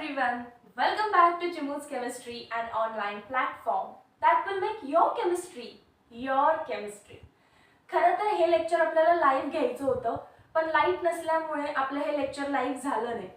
everyone, welcome back to Chimu's Chemistry, an online platform that will make your chemistry your chemistry. खरं तर हे lecture आपल्याला live घ्यायचं होतं, पण लाईट नसल्यामुळे आपलं हे लेक्चर लाईव्ह झालं नाही.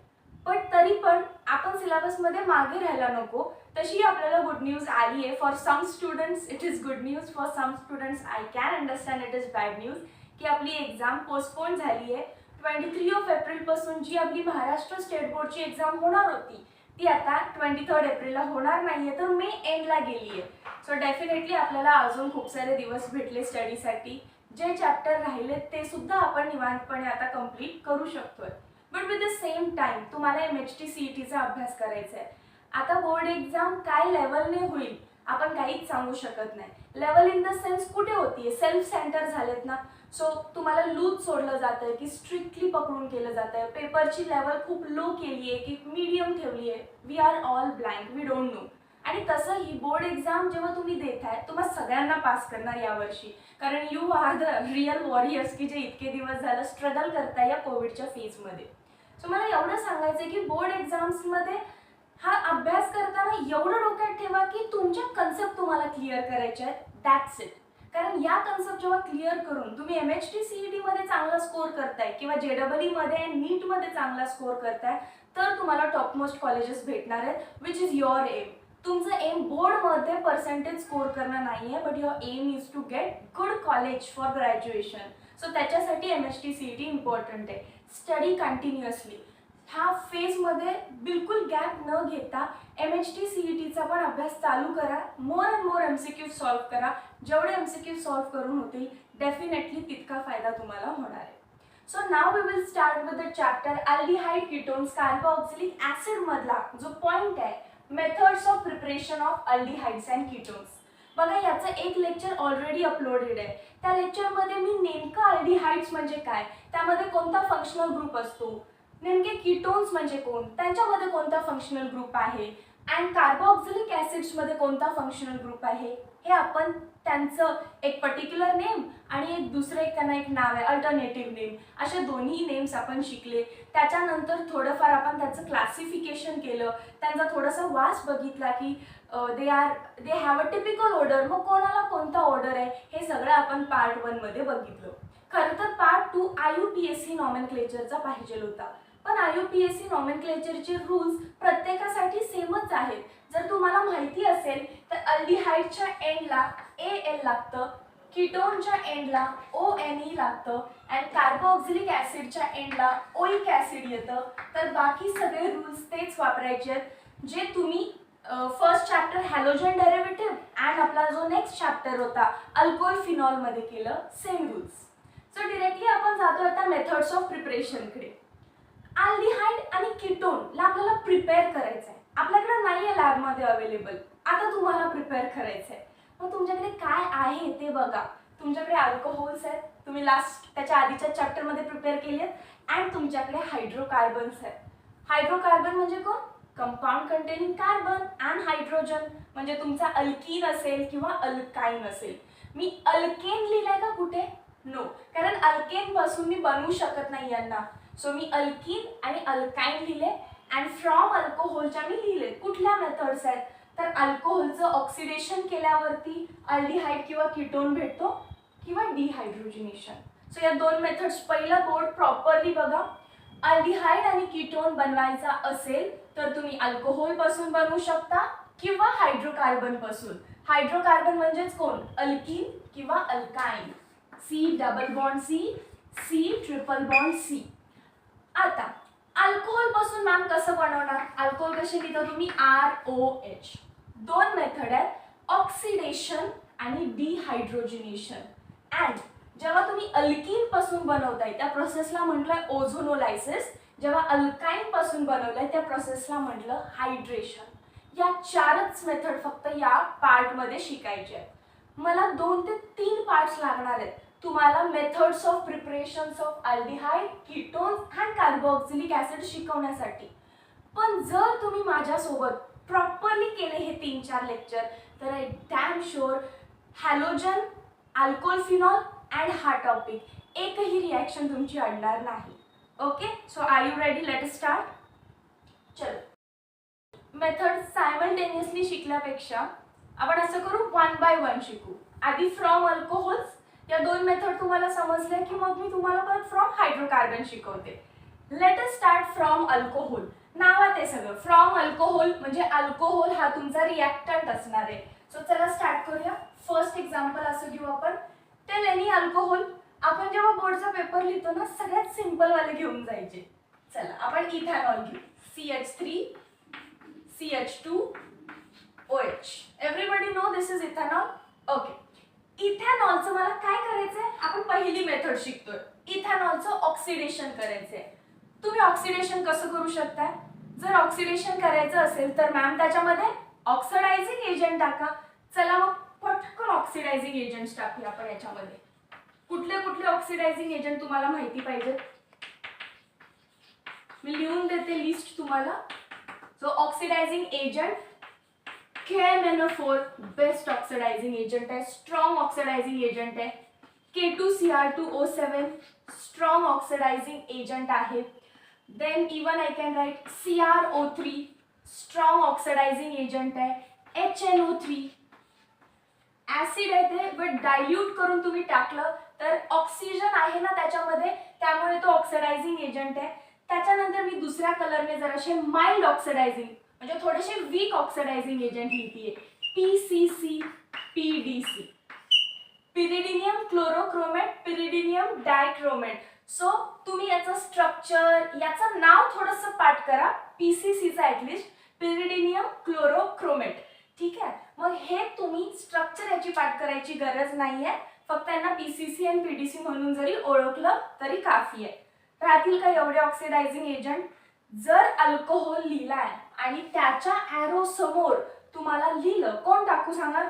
पण तरी पण आपण सिलेबसमध्ये मागे राहायला नको. तशी आपल्याला गुड न्यूज आली आहे. For some students it is good news, for some students I can understand it is bad news की आपली एक्झाम पोस्टपोन झाली आहे. 23 एप्रिल पासून जी आपली महाराष्ट्र स्टेट बोर्डची एक्झाम होणार होती ती आता 23 एप्रिलला होणार नाहीये, तर मे एंडला गेली आहे. सो डेफिनेटली आपल्याला अजून खूप सारे दिवस भेटले स्टडीसाठी. जे चॅप्टर राहिले ते सुद्धा आपण निवांतपणे आता कंप्लीट करू शकतोय. But with the same time तुम्हाला MHT CETचा अभ्यास करायचा आहे. आता बोर्ड एक्झाम काय लेवलने होईल आपण काहीच सांगू शकत नाही. लेवल इन द सेन्स कुठे होतीये, सेल्फ सेंटर झालेत ना. सो तुम्हाला लूज सोडलं जातंय की स्ट्रिक्टली पकडून केलं जातंय. पेपरची लेवल खूप लो केली आहे की मीडियम ठेवली आहे. We are all blank, we don't know. आणि तसंही बोर्ड एक्झाम जेव्हा तुम्ही देताय तुम्हा सगळ्यांना पास करणार यावर्षी, कारण you are the real warriors की जे इतके दिवस झालं स्ट्रगल करताय या कोविडच्या फेजमध्ये. सो मला एवढं सांगायचं की बोर्ड एक्झाम्समध्ये हा अभ्यास करताना एवढं डोक्यात ठेवा की तुमच्या कन्सेप्ट तुम्हाला क्लिअर करायचे आहेत. That's it. कारण या कन्सेप्ट जेव्हा क्लिअर करून तुम्ही MHT CET मध्ये चांगला स्कोर करताय किंवा JEE मध्ये आणि नीटमध्ये चांगला स्कोर करताय तर तुम्हाला टॉपमोस्ट कॉलेजेस भेटणार आहेत, विच इज युअर एम. तुमचं एम बोर्डमध्ये पर्सेंटेज स्कोर करणं नाही आहे, but your aim is to get good college for graduation. So त्याच्यासाठी MHT CET इम्पॉर्टंट आहे. Study continuously. ह्या फेजमध्ये बिलकुल गॅप न घेता MHT CETचा पण अभ्यास चालू करा. More and more MCQ solve करा. जेवढे MCQ सॉल्व्ह करून होतील डेफिनेटली तितका फायदा तुम्हाला होणार आहे. So now we will start with the chapter aldehyde ketones carboxylic acid मधला जो पॉइंट आहे methods of preparation of aldehydes and ketones. बघा याचं एक लेक्चर ऑलरेडी अपलोडेड आहे. त्या लेक्चरमध्ये मी नेमकं अल्डिहाइड्स म्हणजे काय, त्यामध्ये कोणता फंक्शनल ग्रुप असतो, नेमके कीटोन्स म्हणजे कोण, त्यांच्यामध्ये कोणता फंक्शनल ग्रुप आहे, अँड कार्बोक्सिलिक ॲसिड्समध्ये कोणता फंक्शनल ग्रुप आहे, हे आपण त्यांचं एक पर्टिक्युलर नेम आणि एक दुसरं त्यांना एक नाव आहे अल्टरनेटिव्ह नेम, असे दोन्ही नेम्स आपण शिकले. त्याच्यानंतर थोडंफार आपण त्याचं क्लासिफिकेशन केलं, त्यांचा थोडासा वास बघितला की they have a typical order. मग कोणाला कोणता ऑर्डर आहे हे सगळं आपण पार्ट 1 मध्ये बघितलं. खरं तर पार्ट 2 IUPAC नॉमेनक्लेचरचा पाहिजे होता, पण IUPAC नॉमेनक्लेचरचे रूल्स प्रत्येकासाठी सेमच आहेत. जर तुम्हाला माहिती असेल तर अल्डिहाइडच्या एंडला AL लागतं, कीटोनच्या एंडला ONE लागतं अँड कार्बोक्सिलिक ॲसिडच्या एंडला ओइक ॲसिड येतं. तर बाकी सगळे रूल्स तेच वापरायचे आहेत जे तुम्ही first chapter halogen derivative and आपला जो नेक्स्ट चॅप्टर होता अल्कोहोल फिनॉलमध्ये केलं, सेम रूल्स. सो डिरेक्टली आपण जातो आता मेथड्स ऑफ प्रिपरेशनकडे. अल्डिहाइड आणि कीटोनला आपल्याला प्रिपेअर करायचं आहे. आपल्याकडे नाही आहे लॅबमध्ये अवेलेबल, आता तुम्हाला प्रिपेअर करायचं आहे. मग तुमच्याकडे काय आहे ते बघा. तुमच्याकडे अल्कोहोल्स आहेत, तुम्ही लास्ट त्याच्या आधीच्या चॅप्टरमध्ये प्रिपेअर केले आहेत, अँड तुमच्याकडे हायड्रोकार्बन्स आहेत. हायड्रोकार्बन म्हणजे कोण, compound containing carbon and hydrogen. म्हणजे तुमचा अल्कीन असेल किंवा अल्काइन असेल. मी अल्केन लिहिलंय का कुठे, नो, कारण अल्केन पासून मी बनवू शकत नाही यांना. सो मी अल्कीन आणि अल्काइन लिहिले अँड फ्रॉम अल्कोहोलच्या मी लिहिले. कुठल्या मेथड्स आहेत तर अल्कोहोलचं ऑक्सिडेशन केल्यावरती अल्डिहाइड किंवा कीटोन भेटतो किंवा डिहायड्रोजिनेशन. सो या दोन मेथड्स पहिला बोर्ड प्रॉपरली बघा. अल्डिहाइड आणि कीटोन बनवायचा असेल तर तुम्ही अल्कोहोल पासून बनवू शकता किंवा हायड्रोकार्बन पासून. हायड्रोकार्बन म्हणजेच कोण, अल्कीन किंवा alkyne. C double bond C triple bond C. आता अल्कोहोल पासून मॅम कसं बनवणार, अल्कोहोल कसे लिहिता तुम्ही ROH. दोन मेथड आहेत, ऑक्सिडेशन आणि डिहायड्रोजिनेशन. अँड जेव्हा तुम्ही अल्कीन पासून बनवताय त्या प्रोसेसला म्हटलं ओझोनोलायसिस, जेव्हा अल्काइन पासून बनवलंय त्या प्रोसेसला म्हटलं हायड्रेशन. या चारच मेथड फक्त या पार्टमध्ये शिकायचे आहेत. मला 2 ते 3 पार्ट्स लागणार आहेत तुम्हाला methods of preparations of aldehyde, ketones and carboxylic acid शिकवण्यासाठी. पण जर तुम्ही माझ्यासोबत प्रॉपरली केले हे 3-4 लेक्चर तर I damn sure halogen, alcohol phenol and हा टॉपिक एकही रिॲक्शन तुमची अडणार नाही. Okay, so are you ready, let us start. चलो. मेथड सायमल्टेनियसली शिकल्यापेक्षा आपण असं करू 1 by 1 शिकू. आधी फ्रॉम अल्कोहोल्स या 2 मेथड तुम्हाला समजल्या की मग मी तुम्हाला परत फ्रॉम हायड्रोकार्बन शिकवते. Late us start from alcohol. नावात आहे सगळं. फ्रॉम अल्कोहोल म्हणजे अल्कोहोल हा तुमचा रिॲक्टंट असणार आहे. सो चला स्टार्ट करूया. फर्स्ट एक्झाम्पल असं घेऊ आपण. Tell any alcohol. आपण जेव्हा बोर्डचा पेपर लिहितो ना सगळ्यात सिंपल वाले घेऊन जायचे. चला आपण इथेनॉल घेऊ. CH3 CH2 OH. Everybody know this is ethanol. Okay. इथेनॉलचं मला काय करायचंय, आपण पहिली मेथड शिकतोय. इथेनॉलचं ऑक्सिडेशन करायचंय. तुम्ही ऑक्सिडेशन कसं करू शकताय? जर ऑक्सिडेशन करायचं असेल तर मॅम त्याच्यामध्ये ऑक्सिडायझिंग एजंट टाका. चला मग पटकन ऑक्सिडायझिंग एजंट्स टाकूया आपण याच्यामध्ये. कुठले कुठले ऑक्सिडायझिंग एजंट तुम्हाला माहिती पाहिजे? मी लिहून देते लिस्ट तुम्हाला. So oxidising agent KMnO4 best oxidising agent आहे, स्ट्रॉंग ऑक्सिडायझिंग एजंट आहे. K2Cr2O7 स्ट्रॉंग ऑक्सिडायझिंग एजंट आहे. Then even I can write CrO3 strong oxidising agent आहे. HNO3 ऍसिड आहे ते, बट डायल्यूट करून तुम्ही टाकलं तर ऑक्सिजन आहे ना त्याच्यामध्ये, त्यामुळे तो ऑक्सिडायझिंग एजंट आहे. त्याच्यानंतर मी दुसऱ्या कलरने जराशे माइल्ड ऑक्सिडायझिंग म्हणजे थोडेसे वीक ऑक्सिडायझिंग एजंट लिहितीये. PCC PDC pyridinium chlorochromate, pyridinium dichromate. So तुम्ही याचं स्ट्रक्चर, याचं नाव थोडंसं पाठ करा. PCCचा ॲटलिस्ट, पिरिडिनियम क्लोरोक्रोमेट. ठीक आहे. मग हे तुम्ही स्ट्रक्चर याची पाठ करायची गरज नाहीये. फक्त यांना PCC आणि PDC म्हणून जरी ओळखलं तरी काफी आहे. राहतील का एवढे ऑक्सिडायझिंग एजंट? जर अल्कोहोल लिहिलाय आणि त्याच्या ॲरो समोर तुम्हाला लिहिलं, कोण टाकू सांगा?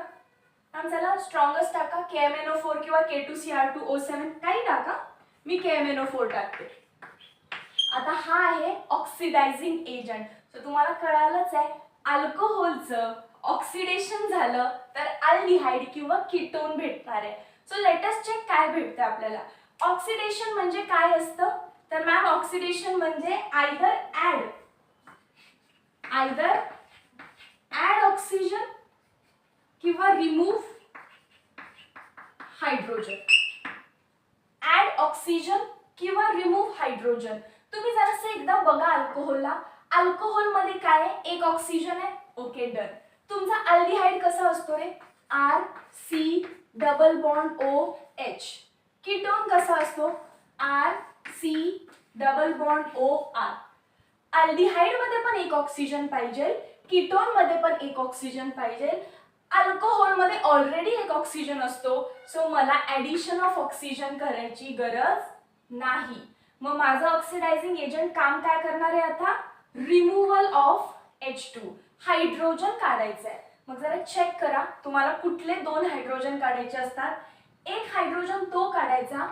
चला स्ट्रॉंगेस्ट टाका. KMnO4 किंवा K2Cr2O7 काही टाका. मी KMnO4 टाकते. आता हा आहे ऑक्सिडायझिंग एजंट. सो तुम्हाला कळालंच आहे अल्कोहोलचं ऑक्सिडेशन झालं तर अल्डिहाइड किंवा कीटोन भेटणार आहे. सो लेट अस चेक काय भेटतं आपल्याला. ऑक्सिडेशन म्हणजे काय असतं? तर मॅम ऑक्सिडेशन म्हणजे आयदर ॲड ऑक्सिजन किंवा रिमूव्ह हायड्रोजन. ॲड ऑक्सिजन किंवा रिमूव्ह हायड्रोजन. तुम्ही जरासं एकदा बघा अल्कोहोलला. अल्कोहोलमध्ये काय आहे? एक ऑक्सिजन आहे. Okay done. तुमचा अल्डिहाइड कसा असतो रे? RC double bond OH. Ketone कसा असतो? RC double bond OR. Aldehyde मध्ये पण एक ऑक्सिजन पाहिजे, कीटोन मध्ये पण एक ऑक्सिजन पाहिजे. अल्कोहोल मध्ये ऑलरेडी एक ऑक्सिजन असतो. सो मला ऍडिशन ऑफ ऑक्सिजन करायची गरज नाही. मग माझं ऑक्सिडायझिंग एजंट काम काय करणार आहे आता? रिमूव्हल ऑफ H2, हायड्रोजन काढायचं आहे. मग जरा चेक करा तुम्हाला कुठले 2 हायड्रोजन काढायचे असतात. एक हायड्रोजन तो काढायचा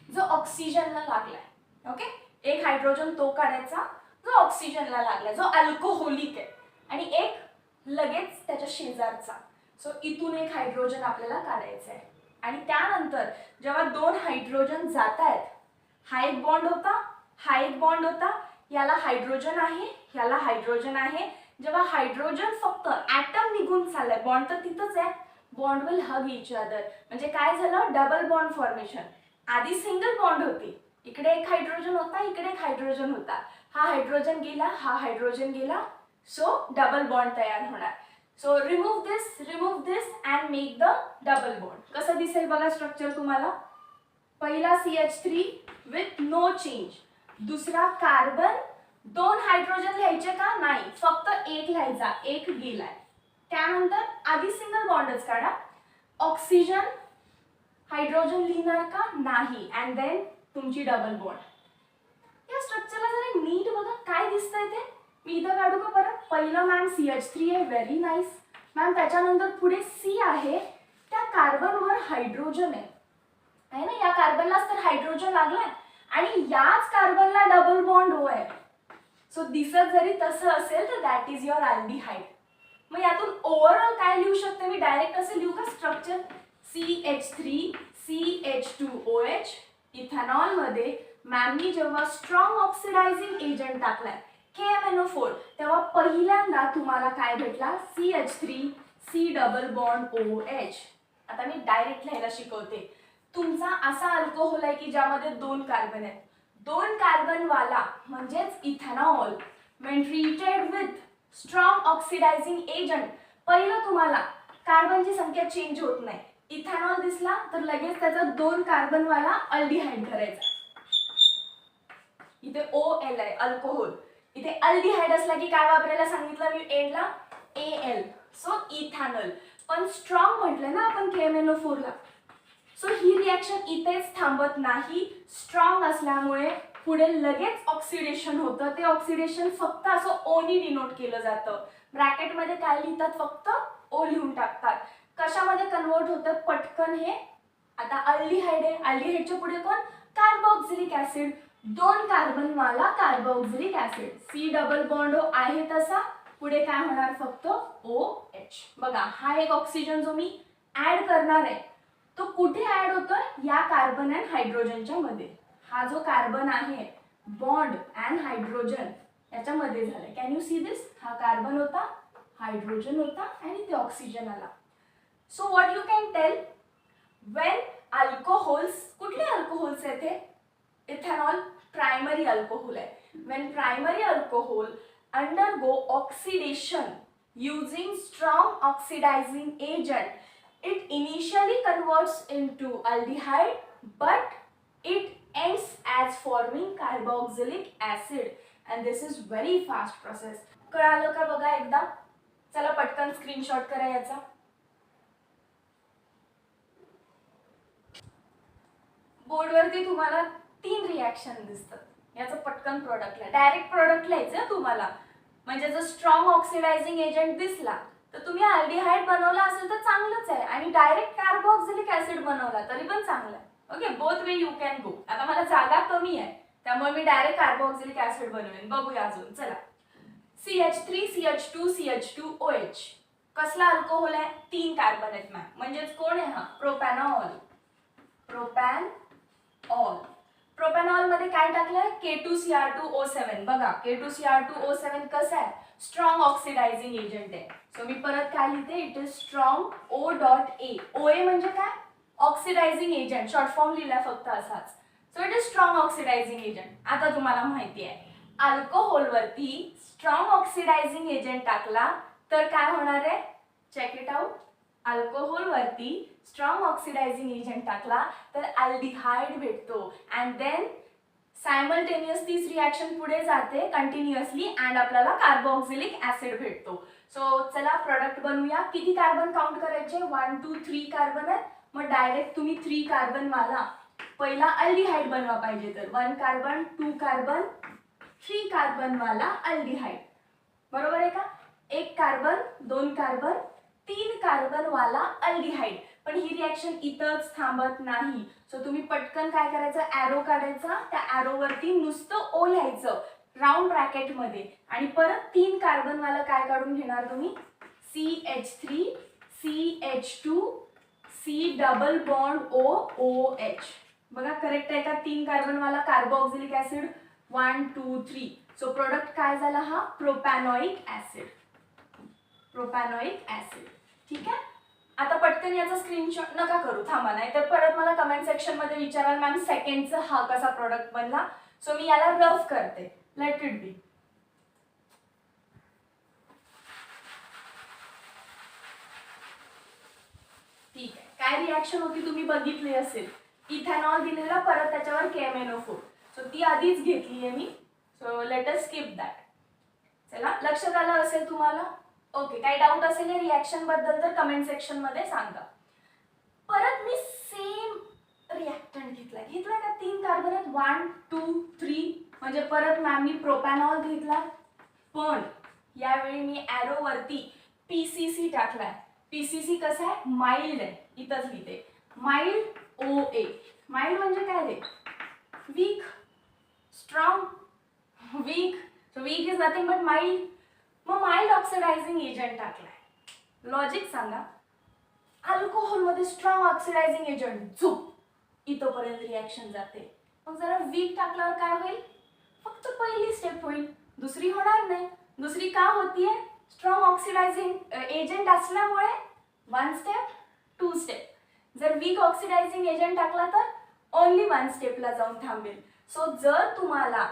जो ऑक्सिजनला लागलाय. ओके. एक हायड्रोजन तो काढायचा जो ऑक्सिजनला लागलाय, जो अल्कोहोलिक आहे. आणि एक लगेच त्याच्या शेजारचा. सो इथून एक हायड्रोजन आपल्याला काढायचं आहे. आणि त्यानंतर जेव्हा 2 हायड्रोजन जात आहेत, हा एक बॉन्ड होता, याला हायड्रोजन आहे, याला हायड्रोजन आहे. जेव्हा हायड्रोजन फक्त ॲटम निघून चाललाय, बॉन्ड तर तिथंच आहे, bond will hug each other. म्हणजे काय झालं? Double bond formation. आधी सिंगल बॉन्ड होती, इकडे एक हायड्रोजन होता, इकडे एक हायड्रोजन होता. हा हायड्रोजन गेला, हा हायड्रोजन गेला. सो डबल बॉन्ड तयार होणार. So remove this and make the double bond. कसं दिसेल बघा स्ट्रक्चर तुम्हाला. पहिला CH3 विथ नो चेंज. दुसरा कार्बन. 2 हायड्रोजन लिहायचे का? नाही, फक्त एक लिहायचा, एक गेलाय. त्यानंतर आधी सिंगल बॉन्डच काढा. ऑक्सिजन हायड्रोजन लिहिणार का? नाही. अँड देन तुमची डबल बॉन्ड. या स्ट्रक्चरला जरा नीट बघा काय दिसतंय ते. मी इथं काढू का परत? पहिलं मॅम CH3 आहे, व्हेरी नाईस मॅम. त्याच्यानंतर पुढे C आहे, त्या कार्बनवर हायड्रोजन आहे ना. या कार्बनलाच तर हायड्रोजन लागलाय आणि याच कार्बनला डबल बॉन्ड O आहे. सो दिसत जरी तसं असेल तर दॅट इज युअर अल्डिहाइड. मग यातून ओव्हरऑल काय लिहू शकते मी? डायरेक्ट असं लिहू का स्ट्रक्चर? CH3 CH2OH. इथेनॉल मध्ये मॅमनी जेव्हा स्ट्रॉंग ऑक्सिडायझिंग एजंट टाकलाय KMnO4, तेव्हा पहिल्यांदा तुम्हाला काय भेटला, CH3 C double bond OH. आता मी डायरेक्ट लिहायला शिकवते. तुमचा असा अल्कोहोल आहे की ज्यामध्ये 2 कार्बन आहेत. 2 कार्बन वाला म्हणजेच ethanol when treated with strong oxidizing agent, पहिलं तुम्हाला कार्बनची संख्या चेंज होत नाही. इथेनॉल दिसला तर लगेच त्याचा 2 कार्बन वाला अल्डिहाइड करायचा. इथे OL आहे अल्कोहोल, इथे अल्डिहाइड असला की काय वापरायला सांगितलं मी एंडला, AL. So ethanol. पण स्ट्रॉंग म्हटलं ना आपण KMnO4 ला. सो ही रिएक्शन इथेच थांबत नाही. स्ट्रॉंग असल्यामुळे पुढे लगेच ऑक्सिडेशन होतं. ते ऑक्सिडेशन फक्त असं O नी डिनोट केलं जातं. ब्रॅकेटमध्ये काय लिहितात, फक्त O लिहून टाकतात. कशामध्ये कन्वर्ट होतं पटकन हे, आता अल्डिहाइड आहे, अल्डिहाइडच्या पुढे कोण, कार्बोक्सिलिक ऍसिड. 2 कार्बन वाला carboxylic acid, C double bond O आहे तसा, पुढे काय होणार फक्त OH. बघा हा एक ऑक्सिजन जो मी ऍड करणार आहे तो कुठे ऍड होतोय, या कार्बन अँड हायड्रोजनच्या मध्ये. हा जो कार्बन आहे बॉन्ड अँड हायड्रोजन याच्यामध्ये झालाय. कॅन यू सी दिस, हा कार्बन होता, हायड्रोजन होता आणि ते ऑक्सिजन आला. So what you can tell, when alcohols, कुठले अल्कोहोल्स आहेत हे, इथेनॉल प्रायमरी अल्कोहोल आहे. When primary alcohol undergo oxidation using strong oxidizing agent, it initially converts into aldehyde but it ends as forming carboxylic acid and this is very fast process. कळालं का बघा एकदा. चला पटकन screenshot करा याचा. बोर्डवरती तुम्हाला 3 रिएक्शन दिसतात. याचं पटकन प्रोडक्ट लिहा. डायरेक्ट प्रोडक्ट लिहायचं तुम्हाला. म्हणजे जर स्ट्रॉंग ऑक्सिडायझिंग एजंट दिसला तर तुम्ही अल्डिहाइड बनवला असेल तर चांगलंच आहे, आणि डायरेक्ट कार्बोक्सिलिक ऍसिड बनवला तरी पण चांगलं आहे. Okay, both way you can go. आता मला जागा कमी आहे त्यामुळे मी डायरेक्ट कार्बोक्सिलिक ऍसिड बनवेन. बघूया अजून. चला, CH3 CH2 CH2OH. कसला अल्कोहोल आहे, 3 कार्बन आहेत मॅम. म्हणजेच कोण आहे हा, प्रोपॅनॉल. प्रोपॅनऑल. प्रोपॅनॉल मध्ये काय टाकलंय, K2Cr2O7. बघा K2Cr2O7 कसं आहे, स्ट्रॉंग ऑक्सिडायझिंग एजंट आहे. सो मी परत काय लिहिते, it is strong O.A. OA म्हणजे काय, ऑक्सिडायझिंग एजंट. शॉर्ट फॉर्म लिहिला फक्त असाच. So it is strong oxidizing agent. आता तुम्हाला माहिती आहे अल्कोहोल वरती स्ट्रॉंग ऑक्सिडायझिंग एजंट टाकला तर काय होणार आहे, चेक इट आउट. अल्कोहोल वरती स्ट्रॉंग ऑक्सिडायझिंग एजंट टाकला तर अल्डिहाइड भेटतो अँड देन सायमल्टेनियस तीच रिएक्शन पुढे जाते कंटिन्युअसली अँड आपल्याला कार्बोक्सिलिक ऍसिड भेटतो. सो चला प्रोडक्ट बनवूया. किती कार्बन काउंट करायचे, 1 2 3 कार्बन आहेत. मग डायरेक्ट तुम्ही 3 कार्बन वाला पहिला अल्डिहाइड बनवा पाहिजे तर 1 कार्बन 2 कार्बन 3 कार्बन वाला अल्डिहाइड. बरोबर आहे का, 1 कार्बन 2 कार्बन 3 कार्बन वाला अल्डिहाइड. पण ही रिएक्शन इथंच थांबत नाही. सो तुम्ही पटकन काय करायचं, ॲरो काढायचा, त्या ॲरो वरती नुसतं O लिहायचं राऊंड ब्रॅकेट मध्ये आणि परत 3 कार्बन वाला काय काढून घेणार तुम्ही, CH3 CH2 C double bond OH. बघा करेक्ट आहे का, 3 कार्बन वाला कार्बोक्सिलिक ऍसिड 1 2 3. सो प्रोडक्ट काय झाला, हा प्रोपॅनॉइक ऍसिड. प्रोपॅनॉइक ऍसिड. ठीक आहे. आता पटकन याचा स्क्रीनशॉट नका करू, थांबा, नाही तर परत मला कमेंट सेक्शन मध्ये विचाराल मॅम सेकंडचा हा कसा प्रोडक्ट बनला. सो मी याला रफ करते, लेट इट बी. ठीक आहे, काय रिएक्शन होती तुम्ही बघितली असेल. इथेनॉल दिलेला, परत त्याच्यावर KMnO4. सो ती आधीच घेतली आहे मी. So let us skip that. चला, लक्षात आलं असेल तुम्हाला. ओके, काही डाऊट असेल या रिएक्शन बद्दल तर कमेंट सेक्शन मध्ये सांगा. परत मी सेम रिएक्टंट घेतलाय का, 3 कार्बन आहेत, 1 2 3. म्हणजे परत मॅम मी प्रोपॅनॉल घेतला, पण यावेळी मी ॲरो वरती PCC टाकलाय. PCC कसं आहे, माइल्ड आहे. इथंच लिहिते माइल्ड OA. माइल्ड म्हणजे काय रे, weak. Strong, weak. So weak is nothing but mild. मग माइल्ड ऑक्सिडायझिंग एजंट टाकलाय. लॉजिक सांगा, अल्कोहोल मध्ये स्ट्रॉंग ऑक्सिडायझिंग एजंट झुप इथपर्यंत रिएक्शन जाते. मग जरा वीक टाकल्यावर काय होईल, फक्त पहिली स्टेप होईल. दुसरी होणार नाही. दुसरी का होतीये? स्ट्रॉंग ऑक्सिडायझिंग एजंट असल्यामुळे 1 स्टेप 2 स्टेप. जर वीक ऑक्सिडायझिंग एजंट टाकला तर ओनली 1 स्टेपला जाऊन थांबेल. सो जर तुम्हाला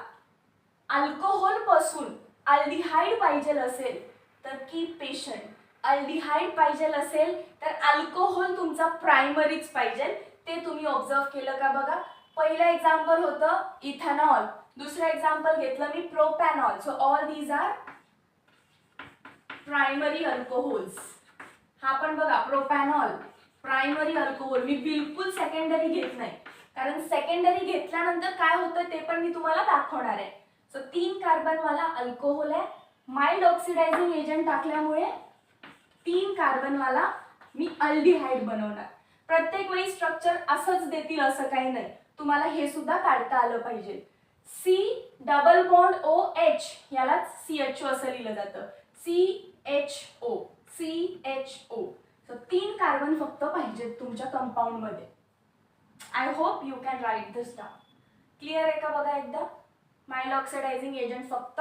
अल्कोहोल पासून अल्डिहाइड पाहिजे असेल तर कीप पेशंट. अल्डिहाइड पाहिजे असेल तर अल्कोहोल तुमचा प्रायमरीच पाहिजे. ते तुम्ही ऑब्झर्व केलं का बघा. पहिलं एक्झाम्पल होतं इथेनॉल, दुसरं एक्झाम्पल घेतलं मी propanol. So all these are primary alcohols. हा पण बघा प्रोपॅनॉल प्रायमरी अल्कोहोल. मी बिलकुल सेकंडरी घेत नाही, कारण सेकंडरी घेतल्यानंतर काय होतं ते पण मी तुम्हाला दाखवणार आहे. सो 3 कार्बन वाला अल्कोहोल आहे. माइल्ड ऑक्सिडायझिंग एजंट टाकल्यामुळे 3 कार्बन वाला मी अल्डिहाइड बनवणार. प्रत्येक वेळी स्ट्रक्चर असंच देतील असं काही नाही, तुम्हाला हे सुद्धा काढता आलं पाहिजे. C डबल बॉन्ड OH यालाच CHO असं लिहिलं जातं. CHO CHO. सो 3 कार्बन फक्त पाहिजेत तुमच्या कंपाऊंड मध्ये. I hope you can write this down. Clear आहे का बघा एकदा. माइल्ड ऑक्सिडायझिंग एजंट फक्त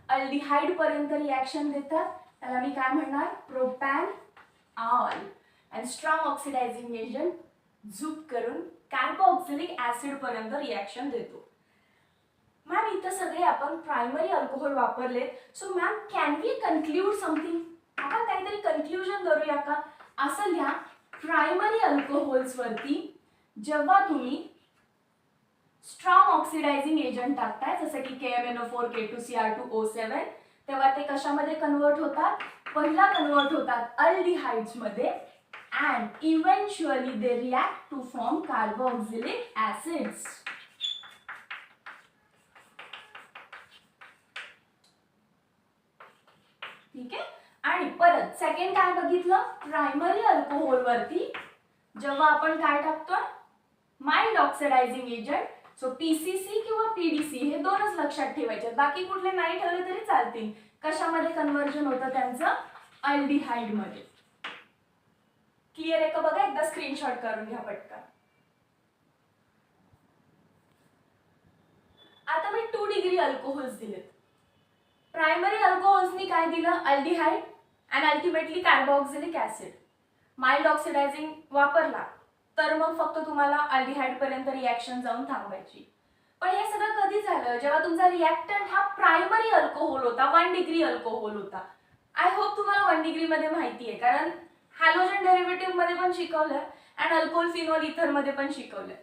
अल्डिहाइड पर्यंत रिॲक्शन देतात, त्याला मी काय म्हणणार? प्रोपॅनऑल. आणि स्ट्रॉंग ऑक्सिडायझिंग एजंट झूप करून कार्बोक्सिलिक ऍसिड पर्यंत रिॲक्शन देतो. मॅम इथं सगळे आपण प्रायमरी अल्कोहोल वापरले. So ma'am can we conclude something? आपण काहीतरी कन्क्लुजन करूया का? असं लिहा, प्रायमरी अल्कोहोल्स वरती जेव्हा तुम्ही स्ट्रॉंग ऑक्सिडायझिंग एजंट टाकताय जसं की KMNO4 K2Cr2O7, तेव्हा ते कशामध्ये कन्वर्ट होतात? पहिला कन्वर्ट होतात अल्डिहाइड्स मध्ये and eventually they react to form carboxylic acids. ठीक आहे. आणि परत सेकंड काय बघितलं? प्रायमरी अल्कोहोल वरती जेव्हा आपण काय टाकतोय? Mild oxidizing agent. So PCC किंवा PDC हे दोनच लक्षात ठेवायचे, बाकी कुठले नाही ठेवले तरी चालतील. कशामध्ये कन्वर्जन होतं त्यांचं? अल्डिहाइड मध्ये. क्लिअर आहे का बघा. एकदा स्क्रीनशॉट करून घ्या पटकन. आता मी 2 डिग्री अल्कोहोल्स दिलेत. प्रायमरी अल्कोहोल्सनी काय दिलं? Aldehyde and ultimately carboxylic acid. Mild oxidising वापरला तर मग फक्त तुम्हाला अल्डिहाइड पर्यंत रिॲक्शन जाऊन थांबवायची. पण हे सगळं कधी झालं? जेव्हा तुमचा रिॲक्टंट हा प्रायमरी अल्कोहोल होता, 1 डिग्री अल्कोहोल होता. आय होप तुम्हाला 1 डिग्री मध्ये माहिती आहे, कारण हॅलोजन डेरिव्हेटिव्ह मध्ये पण शिकवलंय आणि अल्कोहोल फिनोल इथर मध्ये पण शिकवलंय.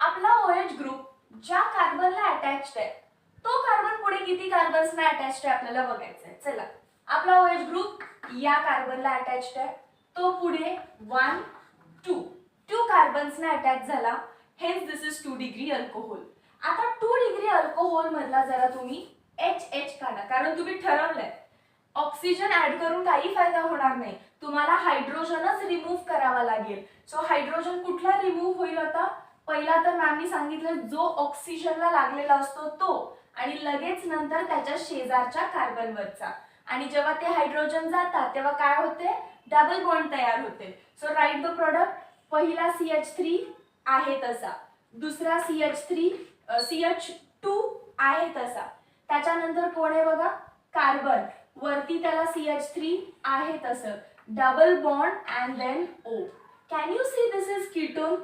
आपला OH ग्रुप ज्या कार्बनला अटॅच्ड आहे तो कार्बन पुढे किती कार्बन्सना अटॅच्ड आहे आपल्याला बघायचं आहे. चला, आपला OH ग्रुप या कार्बनला अटॅच्ड आहे, तो पुढे 1 2 कार्बन्सना अटॅच झाला. Hence this is 2 degree alcohol. आता 2 डिग्री अल्कोहोल मधला जरा तुम्ही HH काढा, कारण तुम्ही ठरवलंय ऑक्सिजन ऍड करून काही फायदा होणार नाही, तुम्हाला हायड्रोजनच रिमूव्ह करावा लागेल. सो हायड्रोजन कुठला रिमूव्ह होईल आता? पहिला तर मॅमनी सांगितलं जो ऑक्सिजनला लागलेला असतो तो, आणि लगेच नंतर त्याच्या शेजारच्या कार्बनवरचा. आणि जेव्हा ते हायड्रोजन जातात तेव्हा काय होते? डबल बॉन्ड तयार होते. So write the product. पहिला CH3 आहे तसा, दुसरा CH2 आहे तसा, त्याच्यानंतर कोण आहे बघा? कार्बन. वरती त्याला CH3 आहे तसं, double bond and then O. Can you see this is ketone?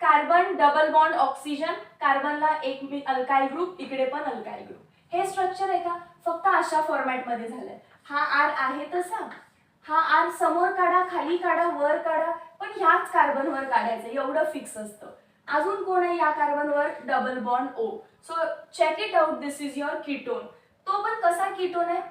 Carbon double bond oxygen, कार्बनला एक अल्काइल ग्रुप, इकडे पण अल्काइल ग्रुप. हे स्ट्रक्चर आहे का? फक्त अशा फॉर्मॅट मध्ये झालंय. हा R आहे तसा, हा R समोर काढा, खाली काढा, वर काढा, पण ह्याच कार्बनवर काढायचं एवढं फिक्स असतं. अजून कोण आहे या कार्बनवर? Double bond O. So check it out, this is your ketone. तो पण कसा कीटोन आहे?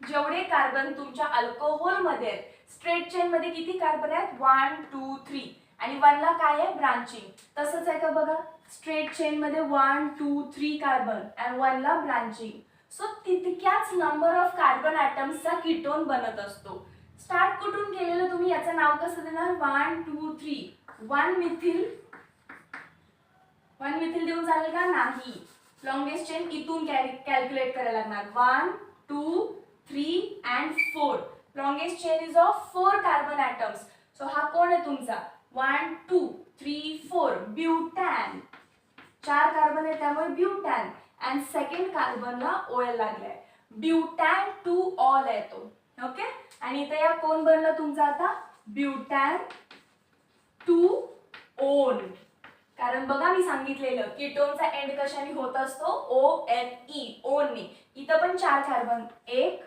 जेवढे कार्बन तुमच्या अल्कोहोल मध्ये आहेत, स्ट्रेट चेन मध्ये किती कार्बन आहेत? 1 2 3, आणि 1 ला काय आहे? ब्रांचिंग. तसंच आहे का बघा? स्ट्रेट चेन मध्ये 1 2 3 कार्बन आणि 1 ला ब्रांचिंग. सो तितक्याच नंबर ऑफ कार्बन ॲटम्सचा कीटोन बनत असतो. स्टार्ट कुठून केलेलं तुम्ही याचं नाव कसं देणार? 1 2 3. 1 मिथिल देऊन चालेल का? नाही. लॉंगेस्ट चेन इथून कॅल्क्युलेट करायला लागणार. 1 2 3 and 4. Longest chain is of 4 carbon atoms. So हा कोण आहे तुमचा? 1 2 3 4 ब्युटॅन. 4 कार्बन आहे त्यामुळे ब्युटॅन. अँड सेकंड कार्बनला OL लागलाय. ब्युटॅन 2 ऑल आहे तो. ओके, आणि इथे या कोण बनलं तुमचा आता ब्युटॅन 2 ओन. कारण बघा मी सांगितलेलं कीटोनचा एंड कशाने होत असतो ONE, ओनने. इथं पण 4 कार्बन, 1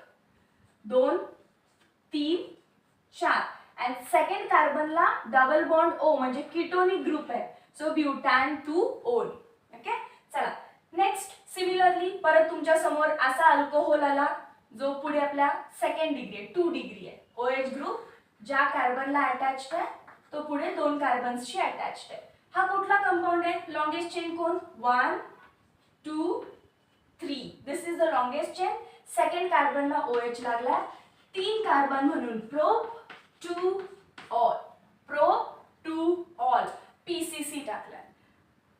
2 3 4 अँड सेकंड कार्बनला डबल बॉन्ड O म्हणजे कीटोनिक ग्रुप आहे. So butan 2 one. ओके, चला नेक्स्ट. सिमिलरली परत तुमच्या समोर असा अल्कोहोल आला जो पुढे आपल्या सेकंड डिग्री 2 डिग्री आहे. OH ग्रुप ज्या कार्बनला अटॅच्ड आहे तो पुढे 2 कार्बन्सशी अटॅच्ड आहे. हा कुठला कंपाऊंड आहे? लॉंगेस्ट चेन कोण? 1 2 3. This is the longest chain. Second कार्बनला OH लागला, 3 कार्बन म्हणून prop 2 ol. Prop 2 ol. PCC टाकलाय.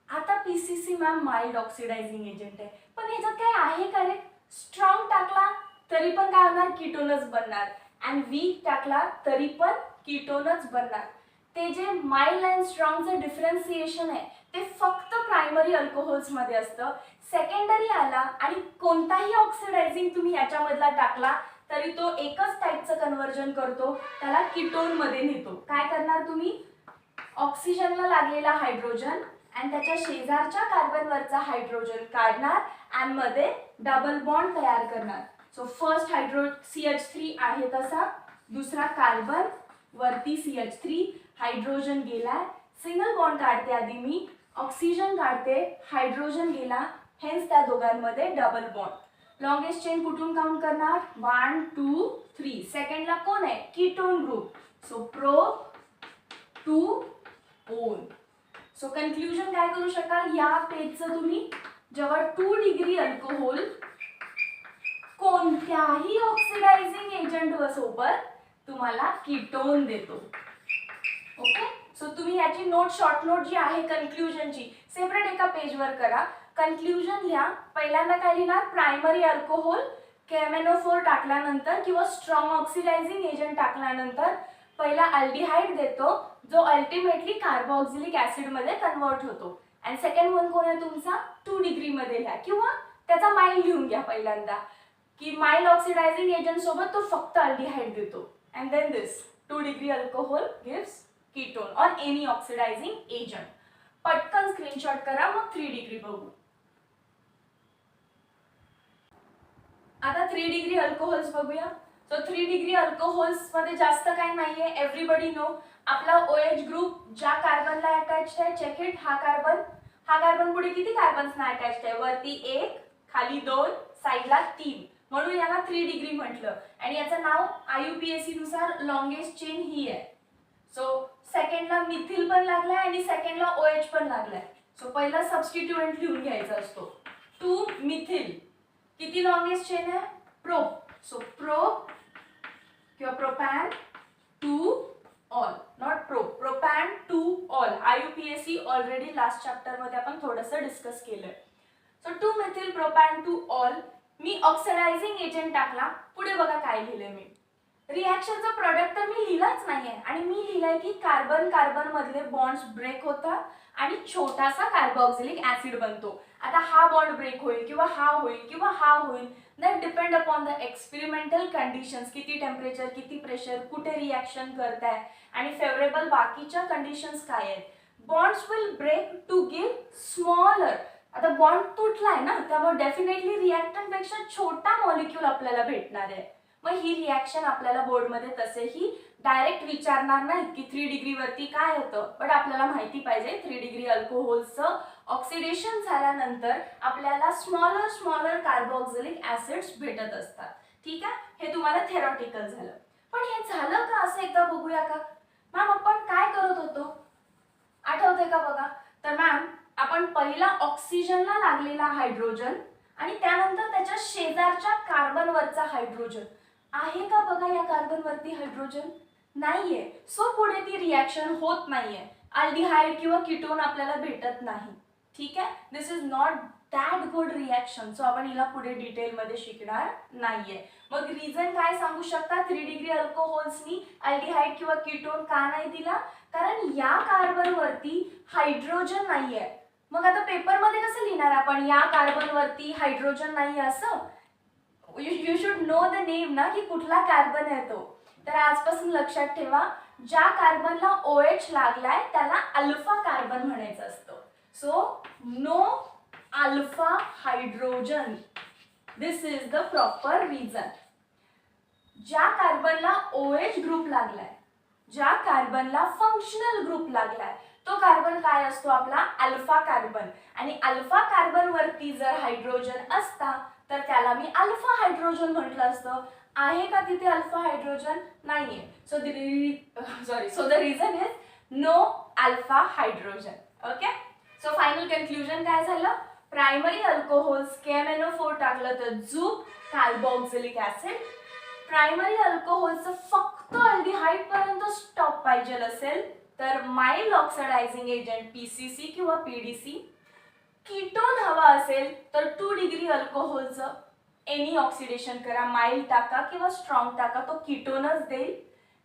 आता PCC ma'am mild oxidising agent आहे, पण ह्याच्यात काय आहे का रे? स्ट्रॉंग टाकला तरी पण काय होणार? कीटोनच बनणार. अँड वीक टाकला तरी पण कीटोनच बनणार. ते जे माइल्ड अँड स्ट्रॉंगचं डिफरन्सिएशन आहे ते फक्त प्रायमरी अल्कोहोल्स मध्ये असतं. सेकंडरी आला आणि कोणताही ऑक्सिडायझिंग तुम्ही याच्यामधला टाकला तरी तो एकच टाईपचं कन्व्हर्जन करतो, त्याला कीटोन मध्ये नेतो. काय करणार तुम्ही? ऑक्सिजनला लागलेला हायड्रोजन आणि त्याच्या शेजारच्या कार्बनवरचा हायड्रोजन काढणार आणि मध्ये डबल बॉन्ड तयार करणार. सो फर्स्ट CH3 आहे तसा, दुसरा कार्बन वरती CH3, हायड्रोजन गेला, सिंगल बॉन्ड काढते आधी मी, ऑक्सिजन काढते, हायड्रोजन गेला, हेन्स त्या दोघांमध्ये डबल बॉन्ड. लॉंगेस्ट चेन कुठून काउंट करणार? 1 2 3. सेकंडला कोण आहे? Ketone group. So prop 2 on. So conclusion काय करू शकाल या पेजचं तुम्ही? जेव्हा 2 डिग्री अल्कोहोल कोणत्याही ऑक्सिडायझिंग एजंट सोबत तुम्हाला कीटोन देतो. ओके, सो तुम्ही याची नोट, शॉर्ट नोट जी आहे कन्क्लुजनची सेपरेट एका पेजवर करा. कन्क्लुजन लिहा. पहिल्यांदा काय लिहिणार? प्रायमरी अल्कोहोल KMnO4 टाकल्यानंतर किंवा स्ट्रॉंग ऑक्सिडायझिंग एजंट टाकल्यानंतर पहिला अल्डिहाइड देतो जो अल्टिमेटली कार्बोक्सिलिक ऍसिड मध्ये कन्वर्ट होतो. अँड सेकंड वन कोण आहे तुमचा? 2 डिग्री मध्ये लिहा किंवा त्याचा माइल्ड लिहून घ्या पहिल्यांदा की माइल्ड ऑक्सिडायझिंग एजंट सोबत तो फक्त अल्डिहाइड देतो. And then this 2 degree alcohol gives ketone or any oxidising agent. पटकन स्क्रीनशॉट करा, मग 3 डिग्री बघू. आता 3 डिग्री अल्कोहोल्स बघूया. सो 3 डिग्री अल्कोहोल्स मध्ये जास्त काही नाहीये. एव्हरीबडी नो आपला OH ग्रुप ज्या कार्बनला अटॅच्ड आहे, चेक इट. हा कार्बन पुढे किती कार्बन्सना अटॅच्ड आहे? वरती 1, खाली 2, साईडला 3, म्हणून याला 3 डिग्री म्हटलं. आणि याचं नाव IUPAC नुसार लॉंगेस्ट चेन ही आहे. सो सेकंडला मिथिल पण लागलाय आणि सेकंडला OH पण लागलाय. सो पहिला सबस्टिट्यूएंट लिहून घ्यायचा असतो 2 मिथिल. किती लॉंगेस्ट चेन आहे? प्रोप. सो प्रोप किंवा propan 2 ol, not prop, propan 2 ol. IUPAC already last chapter मध्ये आपण थोडंसं डिस्कस केलंय. So 2 methyl propan 2 ol. मी ऑक्सिडायझिंग एजंट टाकला. पुढे बघा काय लिहिलंय मी. रिॲक्शनचा प्रोडक्ट तर मी लिहिलाच नाहीये आणि मी लिहिलंय की कार्बन कार्बन मधले बॉन्ड्स ब्रेक होतात आणि छोटासा कार्बोक्सिलिक ऍसिड बनतो. आता हा बॉन्ड ब्रेक होईल किंवा हा होईल किंवा हा होईल, that depend upon the experimental conditions. किती टेम्परेचर, किती प्रेशर, कुठे रिॲक्शन करताय आणि फेवरेबल बाकीच्या कंडिशन्स काय आहेत. Bonds will break to give smaller. आता बॉन्ड तुटलाय ना, त्यामुळे डेफिनेटली रिॲक्टंट पेक्षा छोटा मॉलिक्यूल आपल्याला भेटणार आहे. मग ही रिॲक्शन आपल्याला बोर्डमध्ये तसेही डायरेक्ट विचारणार नाही की 3 डिग्री वरती काय होतं, बट आपल्याला माहिती पाहिजे 3 डिग्री अल्कोहोलचं ऑक्सिडेशन झाल्यानंतर आपल्याला स्मॉलर कार्बोक्सिलिक ऍसिड्स भेटत असतात. ठीक आहे, हे तुम्हाला थेरॉटिकल झालं. पण हे झालं का असं एकदा बघूया का? मॅम आपण काय करत होतो आठवतंय का बघा? तर मॅम आपण पहिला ऑक्सिजनला लागलेला हायड्रोजन आणि त्यानंतर त्याच्या शेजारच्या कार्बनवरचा हायड्रोजन आहे का बघा. या कार्बनवरती हायड्रोजन नाहीये, सो पुढे ती रिॲक्शन होत नाहीये. अल्डिहाइड किंवा कीटोन आपल्याला भेटत नाही. ठीक आहे, this is not that good reaction. So आपण हिला पुढे डिटेल मध्ये शिकणार नाहीये. मग रिझन काय सांगू शकता 3 डिग्री अल्कोहोल्सनी अल्डिहाइड किंवा कीटोन का नाही दिला? कारण या कार्बनवरती हायड्रोजन नाहीये. मग आता पेपरमध्ये कसं लिहिणार आपण, या कार्बनवरती हायड्रोजन नाही असं? You should know the name ना, की कुठला कार्बन आहे तो. तर आजपासून लक्षात ठेवा, ज्या कार्बनला OH लागलाय त्याला अल्फा कार्बन म्हणायचं असतं. So no alpha hydrogen. This is the proper reason. ज्या कार्बनला OH ग्रुप लागलाय, ज्या कार्बनला फंक्शनल ग्रुप लागलाय, तो कार्बन काय असतो आपला, अल्फा कार्बन. आणि अल्फा कार्बन वरती जर हायड्रोजन असता तर त्याला मी अल्फा हायड्रोजन म्हटलं असतं. आहे का तिथे अल्फा हायड्रोजन? नाहीये. So the reason is no alpha hydrogen. Okay. So final conclusion काय झालं, प्रायमरी अल्कोहोल्स KMnO4 टाकलं तर झूप कार्बोक्सिलिक ऍसिड. प्रायमरी अल्कोहोलचं फक्त अल्डिहाइड पर्यंत स्टॉप पाहिजे असेल तर माइल्ड ऑक्सिडायझिंग एजंट PCC किंवा PDC. कीटोन हवा असेल तर 2 डिग्री अल्कोहोलचं एनी ऑक्सिडेशन करा, माइल्ड टाका किंवा स्ट्रॉंग टाका, तो कीटोनच देईल.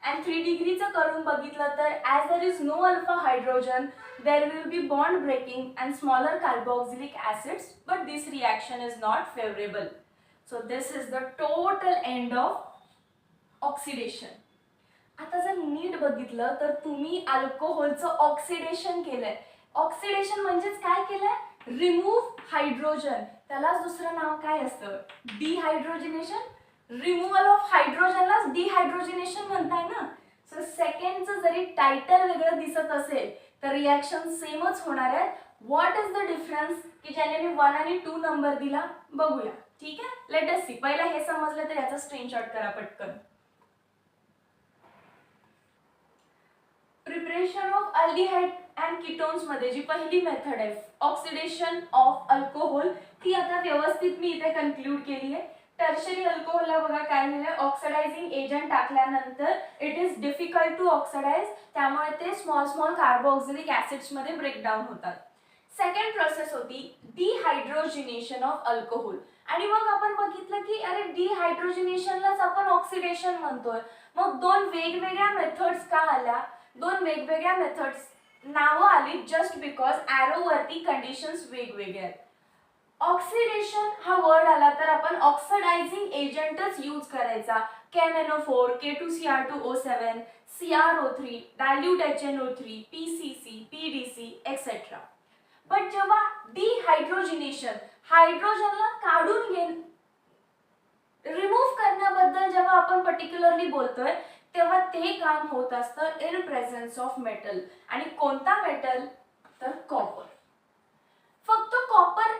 आणि 3 डिग्रीचं करून बघितलं तर as there is no alpha hydrogen, there will be bond breaking and smaller carboxylic acids, but this reaction is not favourable. So this is the total end of oxidation. आता जर नीट बघितलं तर तुम्ही अल्कोहोलचं ऑक्सिडेशन केलंय. ऑक्सिडेशन म्हणजेच काय केलंय, remove hydrogen. त्यालाच दुसरं नाव काय असतं, डिहायड्रोजिनेशन. रिमूव्हल ऑफ हायड्रोजनलाच डिहायड्रोजिनेशन म्हणताय ना. सो सेकंडचं जरी टायटल वेगळं दिसत असेल तर रिॲक्शन सेमच होणार आहे. व्हॉट इज द डिफरन्स, की ज्याने मी 1 आणि 2 नंबर दिला, बघूया. ठीक आहे, लेट अस सी. पहिला हे समजलं तर याचा स्क्रीनशॉट करा पटकन. Preparation of aldehyde and ketones मध्ये जी पहिली मेथड आहे ऑक्सिडेशन ऑफ अल्कोहोल, ती आता व्यवस्थित मी इथे कन्क्लूड केली आहे. टर्शरी अल्कोहोलला बघा काय लिहिलंय, ऑक्सिडायझिंग एजंट टाकल्यानंतर it is difficult to oxidise, त्यामुळे ते स्मॉल कार्बोक्सिलिक ऍसिड्स मध्ये ब्रेकडाऊन होतात. सेकंड प्रोसेस होती डिहायड्रोजिनेशन ऑफ अल्कोहोल. आणि मग आपण बघितलं की अरे डिहायड्रोजिनेशनलाच आपण ऑक्सिडेशन म्हणतोय. मग दोन वेगवेगळ्या मेथड्स का आल्या, दोन वेगवेगळ्या मेथड्स नावं आली जस्ट बिकॉज ॲरो वरती कंडिशन्स वेगवेगळे आहेत. ऑक्सिडेशन हा वर्ड आला तर आपण ऑक्सिडायझिंग एजंटच यूज करायचा. KMnO4, K2Cr2O7, CrO3, dilute HNO3, PCC, PDC etcetera. But जेव्हा डिहायड्रोजिनेशन, हायड्रोजनला काढून रिमूव्ह करण्याबद्दल जेव्हा आपण पर्टिक्युलरली बोलतोय तेव्हा ते काम होत असतं इन प्रेझेन्स ऑफ मेटल. आणि कोणता मेटल, तर कॉपर. फक्त कॉपर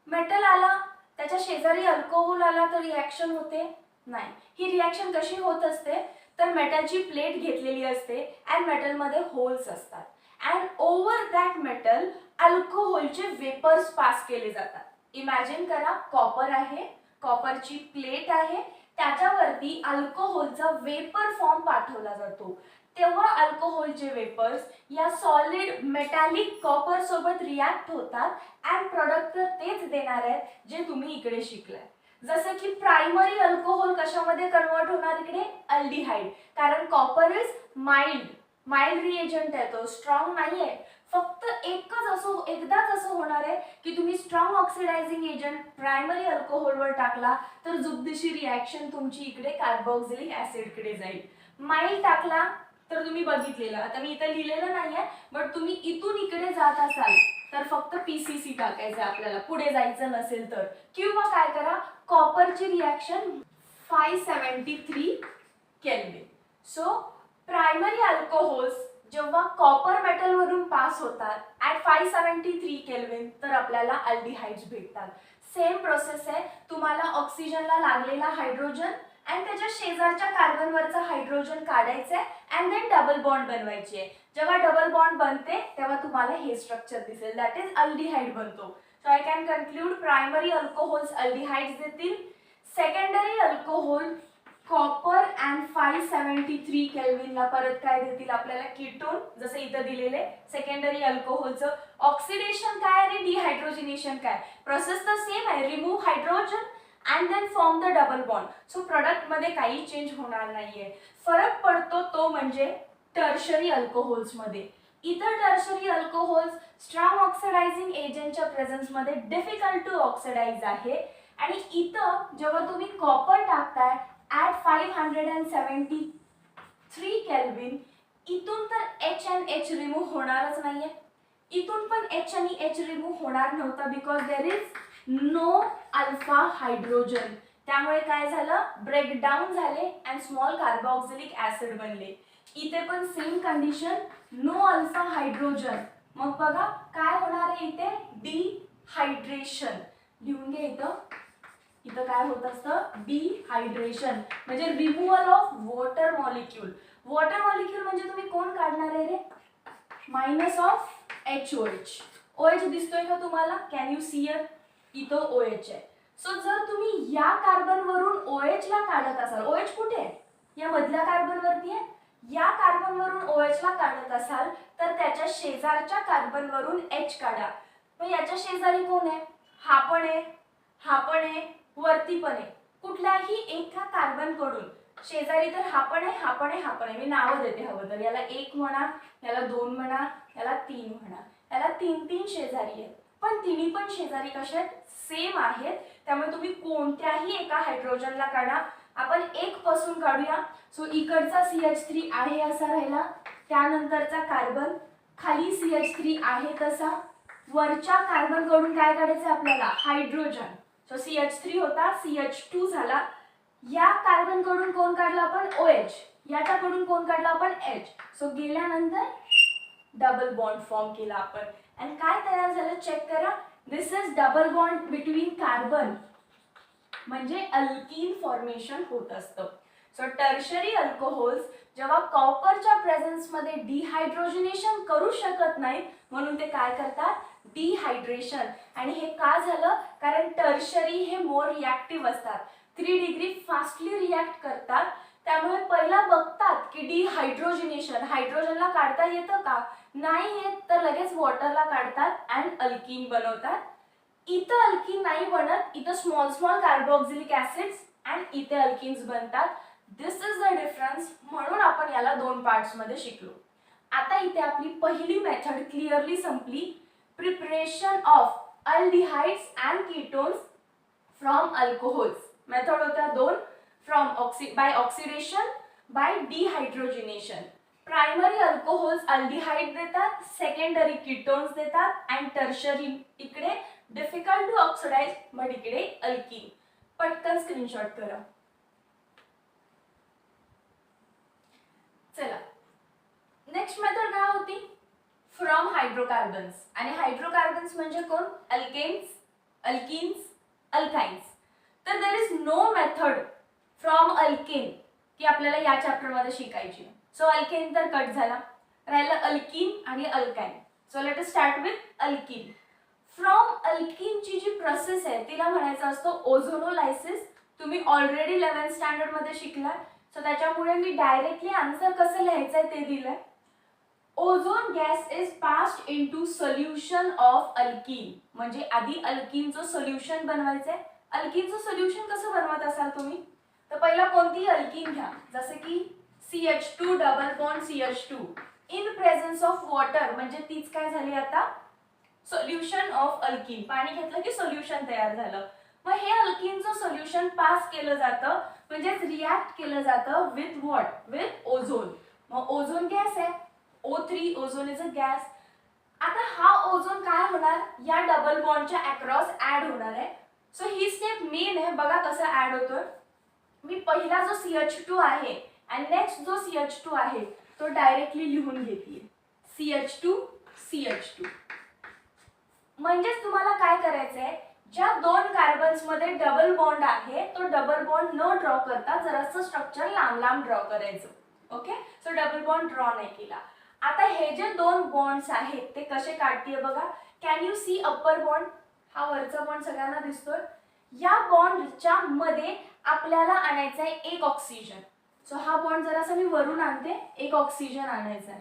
मेटल आला, त्याच्या शेजारी अल्कोहोल आला तर रिॲक्शन होते? नाही. ही रिॲक्शन कशी होत असते, तर मेटलची प्लेट घेतलेली असते अँड मेटलमध्ये होल्स असतात अँड ओव्हर दॅट मेटल अल्कोहोलचे वेपर्स पास केले जातात. इमॅजिन करा, कॉपर आहे, कॉपरची प्लेट आहे, त्याच्यावरती अल्कोहोलचा वेपर फॉर्म पाठवला जातो. तेव्हा अल्कोहोलचे वेपर्स या सॉलिड मेटॅलिक कॉपर सोबत रिॲक्ट होतात अँड प्रोडक्ट तर तेच देणार आहेत जे तुम्ही इकडे शिकलाय. जसं की प्रायमरी अल्कोहोल कशामध्ये कन्वर्ट होणार इकडे, अल्डिहाइड. कारण कॉपर इज माइल्ड रिएजंट आहे, तो स्ट्रॉंग नाहीये. फक्त एकदाच असं होणार आहे की तुम्ही स्ट्रॉंग ऑक्सिडायझिंग एजंट प्रायमरी अल्कोहोलवर टाकला तर जुबदिशी रिॲक्शन तुमची इकडे कार्बोक्सिलिक ऍसिडकडे जाईल. माइल्ड टाकला तर तुम्ही बघितलेलं, आता मी इथे लिहिलेलं नाहीये, बट तुम्ही इथून इकडे जात असाल तर फक्त PCC टाकायचं आपल्याला, पुढे जायचं नसेल तर. किंवा काय करा, कॉपरची reaction 573 kelvin. So primary alcohols जेव्हा कॉपर मेटल वरून पास होतात ॲट 573 केल्विन तर आपल्याला अल्डिहाइड्स भेटतात. सेम प्रोसेस आहे, तुम्हाला ऑक्सिजनला लागलेला हायड्रोजन अँड त्याच्या शेजारच्या कार्बनवरचा हायड्रोजन काढायचं आहे अँड देन डबल बॉन्ड बनवायची आहे. जेव्हा डबल बॉन्ड बनते तेव्हा तुम्हाला हे स्ट्रक्चर दिसेल, दॅट इज अल्डिहाइड बनतो. So I can conclude primary alcohols aldehydes देतील. सेकंडरी अल्कोहोल कॉपर अँड 573 केल्विनला परत काय देतील आपल्याला, कीटोन, जसं इथं दिलेले. सेकंडरी अल्कोहोलचं ऑक्सिडेशन काय आणि डिहायड्रोजिनेशन काय, प्रोसेस तर सेम आहे, remove hydrogen and then form the double bond. So product मध्ये काही चेंज होणार नाहीये. फरक पडतो तो म्हणजे टर्शरी अल्कोहोल्स मध्ये. इतर टर्शरी अल्कोहोल्स स्ट्रॉंग ऑक्सिडायझिंग एजंटच्या प्रेझेन्समध्ये डिफिकल्ट टू ऑक्सिडाइज आहे. आणि इथं जेव्हा तुम्ही कॉपर टाकताय ॲट 573 केल्विन, इथून तर H and H रिमूव्ह होणारच नाहीये. इथून पण H आणि H रिमूव्ह होणार नव्हता because there is no alpha hydrogen. त्यामुळे काय झालं, ब्रेकडाऊन झाले अँड स्मॉल कार्बोक्सिलिक ऍसिड बनले. इथे पण same condition, no alpha hydrogen. मग बघा काय होणार आहे इथे, डिहायड्रेशन. लिहून घे इथं, इथं काय होत असतं, डिहायड्रेशन म्हणजे removal of water molecule. Water molecule म्हणजे तुम्ही कोण काढणार आहे रे, मायनस ऑफ HOH. OH दिसतोय का तुम्हाला, कॅन यू सी इट, इथं OH आहे. सो जर तुम्ही या कार्बन वरून OH ला काढत असाल, OH कुठे आहे, या मधल्या कार्बन वरती आहे, या कार्बन वरून OH ला काढत असाल तर त्याच्या शेजारच्या कार्बन वरून H काढा. मग याच्या शेजारी कोण आहे, हा पण आहे, हा पण आहे, वरती पण आहे. कुठल्याही एका कार्बन कडून शेजारी तर हा पण आहे, हा पण आहे, हा पण आहे. मी नावं देते हवं तर, याला 1 म्हणा, याला 2 म्हणा, याला 3 म्हणा. याला 3 शेजारी आहेत, पण तिन्ही पण शेजारी कशा आहेत, सेम आहेत. त्यामुळे तुम्ही कोणत्याही एका हायड्रोजनला काढा. आपण 1 पासून काढूया. सो इकडचा CH3 आहे असा राहिला, त्यानंतरचा कार्बन खाली CH3 आहे तसा, वरच्या कार्बन कडून काय काढायचं आपल्याला, हायड्रोजन. सो CH3 होता, CH2 झाला. या कार्बन कडून कोण काढला आपण, OH. याच्याकडून कोण काढला आपण, H. सो गेल्यानंतर डबल बॉन्ड फॉर्म केला आपण. आणि काय तयार झालं चेक करा, this is double bond between carbon, म्हणजे अल्कीन फॉर्मेशन होत असतं. सो टर्शरी अल्कोहोल्स जेव्हा कॉपरच्या प्रेझेन्स मध्ये डिहायड्रोजनेशन करू शकत नाहीत म्हणून ते काय करतात, डिहायड्रेशन. आणि हे का झालं, कारण टर्शरी हे मोर रिॲक्टिव्ह असतात, 3 डिग्री फास्टली रिॲक्ट करतात. त्यामुळे पहिला बघतात की डिहायड्रोजनेशन, हायड्रोजनला काढता येतं का, नाही येत तर लगेच वॉटरला काढतात अँड अल्कीन बनवतात. इथं अल्कीन नाही बनत, इथं small small carboxylic acids and इथे अल्किन्स बनतात. दिस इज द डिफरन्स. म्हणून आपण याला 2 पार्ट्स मध्ये शिकलो. आता इथे आपली पहिली मेथड क्लिअरली संपली, preparation of aldehydes and ketones from alcohols. Method होत्या 2, from by oxidation, by dehydrogenation. Primary alcohols aldehyde देतात, सेकंडरी कीटोन्स देतात अँड टर्शरी इकडे डिफिकल्ट टू ऑक्सिडाइज बट इकडे अल्कीन. पटकन स्क्रीनशॉट करा. चला नेक्स्ट मेथड काय होती, फ्रॉम हायड्रोकार्बन्स. आणि हायड्रोकार्बन्स म्हणजे कोण, अल्केन्स, अल्किन्स, अल्काइन्स. तर there is no method from alkane की आपल्याला या चॅप्टर मध्ये शिकायची. सो अल्केन तर कट झाला, राहिलं अल्किन आणि alkyne. So let us start with alkene. From अल्किनची जी प्रोसेस आहे तिला म्हणायचं असतं ओझोनोलायसिस. तुम्ही ऑलरेडी 11th स्टँडर्ड मध्ये शिकलाय. सो त्याच्यामुळे मी डायरेक्टली आन्सर कसं लिहायचंय ते दिलंय. Ozone gas is passed into solution of alkyne. म्हणजे आधी अल्कीनचं सोल्युशन बनवायचंय. अल्कीनचं सोल्युशन कसं बनवत असाल तुम्ही, तर पहिला कोणतीही अल्कीन घ्या, जसे की CH2 double bond CH2 in presence of water, म्हणजे तीच काय झाली आता, सोल्युशन ऑफ अल्कीन. पाणी घेतलं की सोल्युशन तयार झालं. मग हे अल्कीनचं सोल्युशन पास केलं जातं, म्हणजेच रिॲक्ट केलं जातं विथ व्हॉट, विथ ओझोन. मग ओझोन गॅस आहे, O3, ozone is a gas. आता हा ओझोन काय होणार, या डबल बॉन्डच्या अक्रॉस ऍड होणार आहे. सो ही स्टेप मेन आहे. बघा कसं ऍड होतोय. मी पहिला जो CH2 आहे आणि नेक्स्ट जो CH2 आहे तो डायरेक्टली लिहून घेतली, CH2 CH2. म्हणजेच तुम्हाला काय करायचंय, ज्या 2 कार्बन्स मध्ये डबल बॉन्ड आहे तो डबल बॉन्ड न ड्रॉ करता जरासं स्ट्रक्चर लांब लांब ड्रॉ करायचं. Okay, so double bond draw नाही केला. आता हे जे 2 बॉन्ड्स आहेत ते कसे काढतीये बघा. Can you see upper bond, हा वरचा बॉन्ड सगळ्यांना दिसतोय. या बॉन्डच्या मध्ये आपल्याला आणायचा आहे 1 ऑक्सिजन. सो हा बॉन्ड जरासा मी वरून आणते, 1 ऑक्सिजन आणायचा आहे.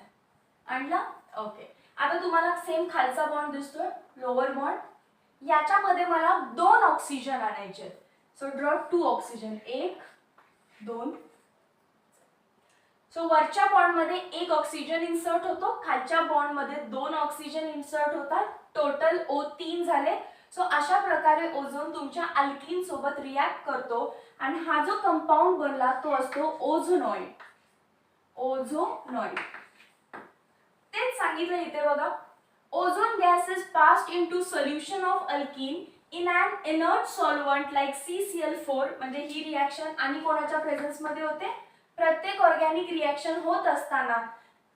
आणला, ओके. आता तुम्हाला सेम खालचा बॉन्ड दिसतोय, लोअर बॉन्ड. याच्यामध्ये मला 2 ऑक्सिजन आणायचे. So draw 2 oxygen, 1 2. सो वरच्या बॉन्डमध्ये एक ऑक्सिजन इन्सर्ट होतो, खालच्या बॉन्डमध्ये 2 ऑक्सिजन इन्सर्ट होतात, टोटल O3 झाले. सो अशा प्रकारे ओझोन तुमच्या अल्किन सोबत रिॲक्ट करतो आणि हा जो कंपाऊंड बनला तो असतो ओझोनॉइड. ओझोनॉइड तेच सांगितलं इथे बघा. Ozone gas is passed into solution of alkene in an inert solvent like CCl4. म्हणजे ही रिॲक्शन आणि कोणाच्या प्रेझेन्स मध्ये होते, प्रत्येक ऑर्गॅनिक रिॲक्शन होत असताना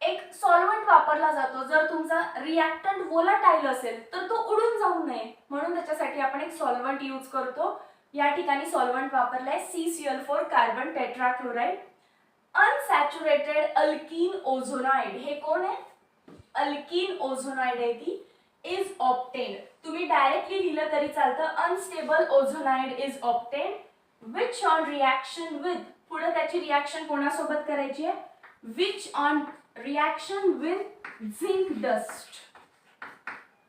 एक सॉल्व्हंट वापरला जातो. जर तुमचा रिॲक्टंट वोलाटाईल असेल तर तो उडून जाऊ नये म्हणून त्याच्यासाठी आपण एक सॉल्व्हंट यूज करतो. या ठिकाणी सॉल्व्हंट वापरलाय CCl4 carbon tetrachloride. Unsaturated alkene ozonide, हे कोण आहे, अल्किन ओझोनाइड आहे ती, इज ऑब्टेन्ड. तुम्ही डायरेक्टली लिहिलं तरी चालतं. Unstable ozonide is obtained which on reaction with, पुढे त्याची रिॲक्शन कोणासोबत करायची आहे, which on reaction with zinc dust.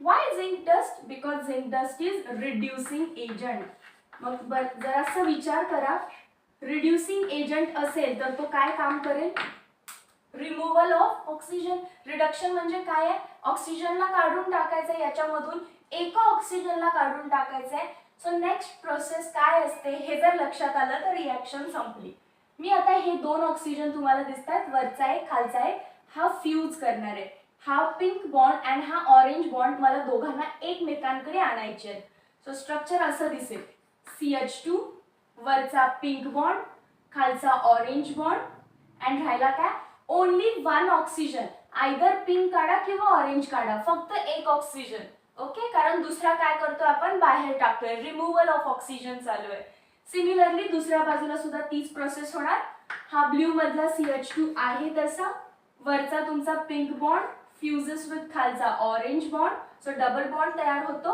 Why zinc dust, because zinc dust is reducing agent. मग जरासा विचार करा, रिड्युसिंग एजंट असेल तर तो काय काम करेल, रिमूव्हल ऑफ ऑक्सिजन. रिडक्शन म्हणजे काय आहे, ऑक्सिजनला काढून टाकायचं आहे, याच्यामधून एका ऑक्सिजनला काढून टाकायचं आहे. सो नेक्स्ट प्रोसेस काय असते हे जर लक्षात आलं तर रिॲक्शन संपली. मी आता हे 2 ऑक्सिजन तुम्हाला दिसतात, वरचा आहे खालचा आहे, हा फ्यूज करणार आहे. हा पिंक बॉन्ड आणि हा ऑरेंज बॉन्ड मला दोघांना एकमेकांकडे आणायचे आहेत. सो स्ट्रक्चर असं दिसेल, CH2 वरचा पिंक बॉन्ड, खालचा ऑरेंज बॉन्ड, अँड राहिला काय, ओनली 1 ऑक्सिजन. आयदर पिंक काढा किंवा ऑरेंज काढा, फक्त एक ऑक्सिजन. ओके, कारण दुसरा काय करतो आपण बाहेर टाकतोय, रिमूव्हल ऑफ ऑक्सिजन चालू आहे. सिमिलरली दुसऱ्या बाजूला सुद्धा तीच प्रोसेस होणार. हा ब्ल्यू मधला CH2 आहे तसा, वरचा तुमचा पिंक बॉन्ड फ्युजेस विथ खालचा orange bond. So double bond तयार होतो.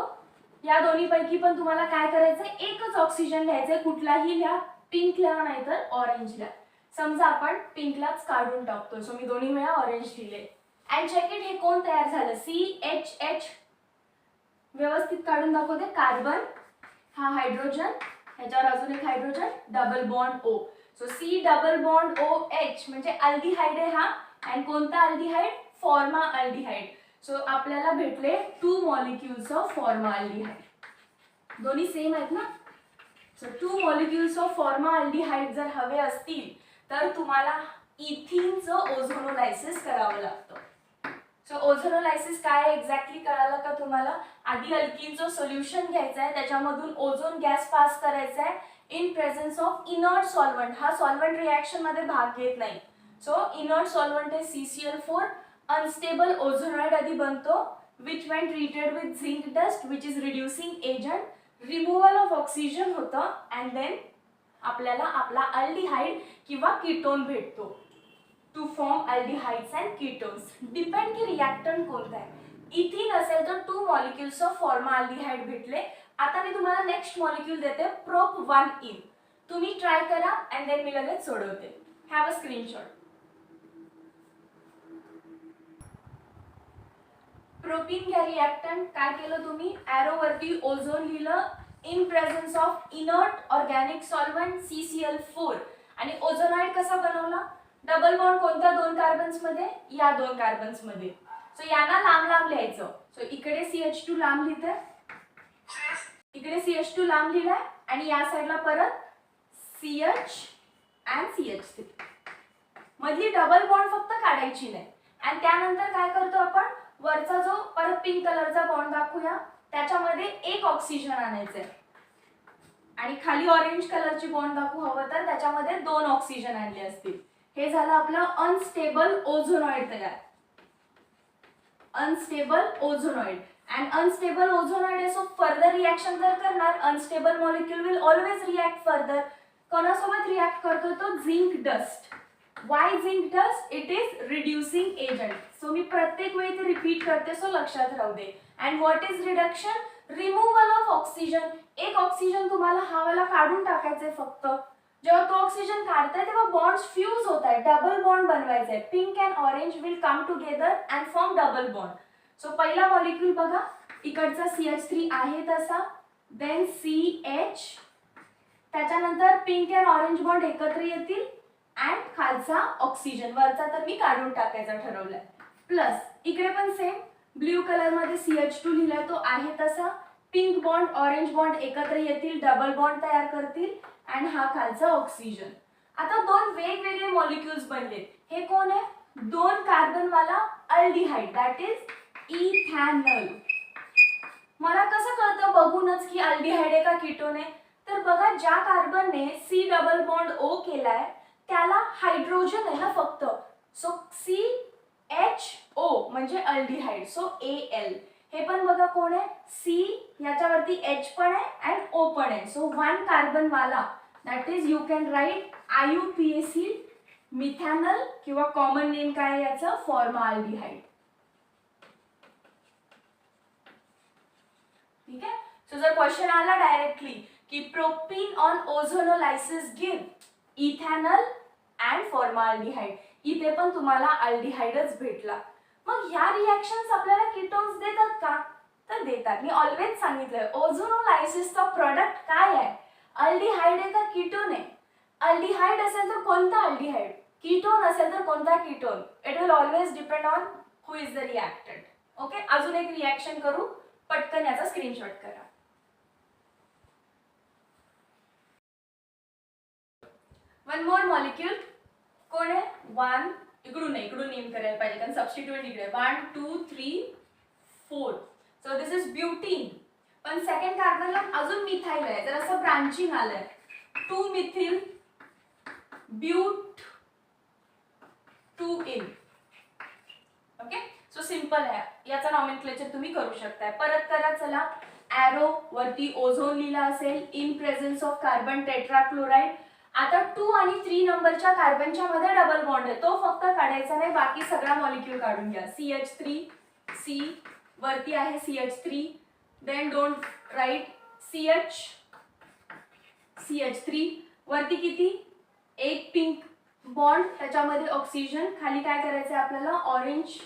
या दोन्ही पैकी पण तुम्हाला काय करायचंय, एकच ऑक्सिजन घ्यायचंय, कुठलाही लिहा, पिंक लिहा नाहीतर ऑरेंज लिहा. समजा आपण पिंकलाच काढून टाकतो, सो मी दोन्ही वेळा ऑरेंज लिहिले. अँड चेक इट, हे कोण तयार झालं, CHH. व्यवस्थित काढून दाखवते, कार्बन, हा हायड्रोजन, ह्याच्यावर अजून एक hydrogen, double bond O. So C double bond OH म्हणजे अल्डिहाइड आहे हा. अँड कोणता अल्डिहाइड, फॉर्मा अल्डिहाइड. सो आपल्याला भेटले 2 मॉलिक्युल्स ऑफ फॉर्मा अल्डिहाइड. दोन्ही सेम आहेत ना. सो 2 मॉलिक्युल्स ऑफ फॉर्मा अल्डिहाइड जर हवे असतील तर तुम्हाला इथिनचं ओझोनोलायसिस करावं लागतं. सो ओझोनोलायसिस काय एक्झॅक्टली कळालं का तुम्हाला. आधी अल्किनचं सोल्युशन घ्यायचं आहे, त्याच्यामधून ओझोन गॅस पास करायचा आहे in presence of inert solvent. हा सॉल्व्हंट रिॲक्शन मध्ये भाग घेत नाही. सो इनर्ट सॉल्व्हंट आहे CCl4. अनस्टेबल ओझोनाइड आधी बनतो which when treated with zinc dust which is reducing agent. Removal of oxygen होतं अँड देन आपल्याला आपला अल्डिहाइड किंवा कीटोन भेटतो. To form aldehydes and ketones. Depend की रिॲक्टंट कोणता आहे. इथिन असेल तर 2 मॉलिक्युल्स ऑफ फॉर्मा अल्डिहाइड भेटले. आता मी तुम्हाला नेक्स्ट मॉलिक्यूल देते, प्रोप 1 इन. तुम्ही ट्राय करा अँड देन मी लगेच सोडवते. Have a screenshot. प्रोपीन घ्या रिॲक्टंट. काय केलं तुम्ही, ॲरो वरती ओझोन लिहिलं in presence of inert organic solvent CCl4. आणि ओझोनाइड कसा बनवला, डबल बॉन्ड कोणत्या 2 कार्बन्स मध्ये, या 2 कार्बन्स मध्ये. सो यांना लांब लांब लिहायचं. सो इकडे CH2 लांब लिहितंय, इकडे CH2 लांब लिहिलाय आणि या साईडला परत CH अँड CH3. मधली डबल बॉन्ड फक्त काढायची नाही. आणि त्यानंतर काय करतो आपण, वरचा जो परत पिंक कलरचा बॉन्ड दाखवूया, त्याच्यामध्ये एक ऑक्सिजन आणायचंय आणि खाली ऑरेंज कलरची बॉन्ड दाखवू हवं तर त्याच्यामध्ये 2 ऑक्सिजन आणले असतील. हे झालं आपलं अनस्टेबल ओझोनॉइड तयार. Unstable ozonide. And unstable ozonide आहे, सो फर्दर रिॲक्शन जर करणार, unstable molecule will always react further. कोणासोबत रिॲक्ट करतो तो, zinc dust. Why zinc dust, it is reducing agent. So मी प्रत्येक वेळी ते रिपीट करते, सो लक्षात राहू दे. And what is reduction, removal of oxygen. एक ऑक्सिजन तुम्हाला हा वाला काढून टाकायचंय फक्त. जेव्हा तो ऑक्सिजन काढताय तेव्हा बॉन्ड्स फ्यूज होत आहेत, डबल बॉन्ड बनवायचे. Pink and orange will come together and form double bond. So पहिला मॉलिक्यूल बघा, इकडचा CH3 आहे तसा, देन CH, त्याच्यानंतर पिंक अँड ऑरेंज बॉन्ड एकत्र येतील, अँड खालचा ऑक्सिजन, वरचा तर मी काढून टाकायचा ठरवलाय. प्लस इकडे पण सेम ब्ल्यू कलर मध्ये CH2 लिहिलाय तो आहे तसा. पिंक बॉन्ड ऑरेंज बॉन्ड एकत्र येतील, डबल बॉन्ड तयार करतील अँड हा खालचा ऑक्सिजन. आता दोन वेगवेगळे मॉलिक्युल्स बनलेत. हे कोण आहे? दोन कार्बन वाला अल्डिहाइड, दॅट इज इथॅनल. मला कसं कळतं बघूनच की अल्डिहाइड आहे का कीटोन आहे? तर बघा, ज्या कार्बनने C डबल बॉन्ड O केलाय त्याला हायड्रोजन आहे ना फक्त, सो CHO म्हणजे अल्डिहाइड, सो Al. हे पण बघा कोण आहे? C, याच्यावरती H पण आहे अँड O पण आहे, सो वन कार्बन वाला, that is you can write IUPAC मिथॅनल, किंवा कॉमन नेम काय याचं? फॉर्माल्डिहाइड. ठीक आहे. सो जर क्वेश्चन आला डायरेक्टली की propene on ozonolysis give ethanal and formaldehyde, इथे पण तुम्हाला अल्डिहाइडच भेटला. मग ह्या रिॲक्शन्स आपल्याला कीटोन्स देतात का? तर देतात. मी ऑलवेज सांगितलंय ओझोनोलायसिसचा प्रोडक्ट काय आहे? अल्डिहाइड आहे का कीटोन आहे? अल्डिहाइड असेल तर कोणता अल्डिहाइड, कीटोन असेल तर कोणता ketone? It will always depend on who is the reactant. Okay, अजून एक रिॲक्शन करू, पटकन याचा स्क्रीनशॉट करा. वन मोर मॉलिक्यूल कोण आहे? वन, इकडून नेम करायला पाहिजे कारण सबस्टिट्यूएंट इकडे. 1 2 3 4, सो दिस इज ब्युटीन. पण सेकंड कार्बनला अजून मिथाइल आहे, तर असं ब्रांचिंग आलंय. 2 methyl but 2 ene. Okay, so simple आहे. याचा नॉमेनक्लेचर तुम्ही करू शकता. परत करा चला. एरो वरती ओझोन लिहिला असेल in presence of carbon tetrachloride. आता 2 आणि 3 नंबरच्या कार्बनच्या मध्ये डबल बॉन्ड आहे, तो फक्त काढायचा नाही, बाकी सगळा मॉलिक्यूल काढून घ्या. CH3, C वरती आहे CH3, then don't right CH3 वरती किती? एक पिंक बॉन्ड, त्याच्यामध्ये ऑक्सिजन. खाली काय करायचं आपल्याला? Orange,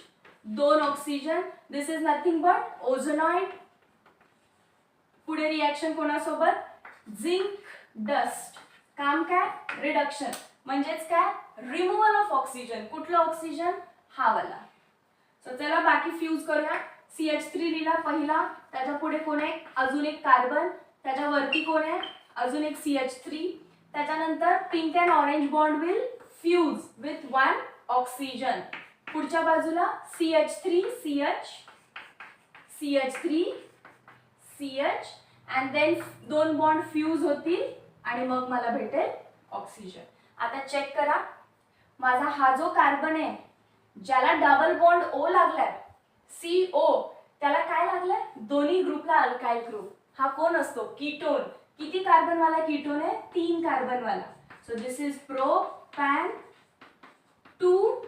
2 oxygen. This is nothing but ozonide. पुढे रिॲक्शन कोणासोबत? Zinc dust. काम काय? रिडक्शन, म्हणजेच काय? Removal of oxygen. कुठलं ऑक्सिजन? हा वाला. सो चला बाकी फ्यूज करूया. CH3 लिहिला पहिला, त्याच्या पुढे कोण आहे? अजून एक कार्बन, त्याच्या वरती कोण आहे? अजून एक CH3. त्याच्यानंतर pink and orange bond will fuse with one oxygen. पुढच्या बाजूला CH3 CH CH3 CH and then 2 bond fuse होतील आणि मग मला भेटेल ऑक्सिजन. आता चेक करा, माझा हा जो कार्बन आहे ज्याला डबल बॉन्ड O लागलाय CO, त्याला काय लागलाय? दोन्ही ग्रुपला अल्काइल ग्रुप. हा कोण असतो? कीटोन. किती कार्बन वाला कीटोन आहे? 3 कार्बन वाला. So this is propan 2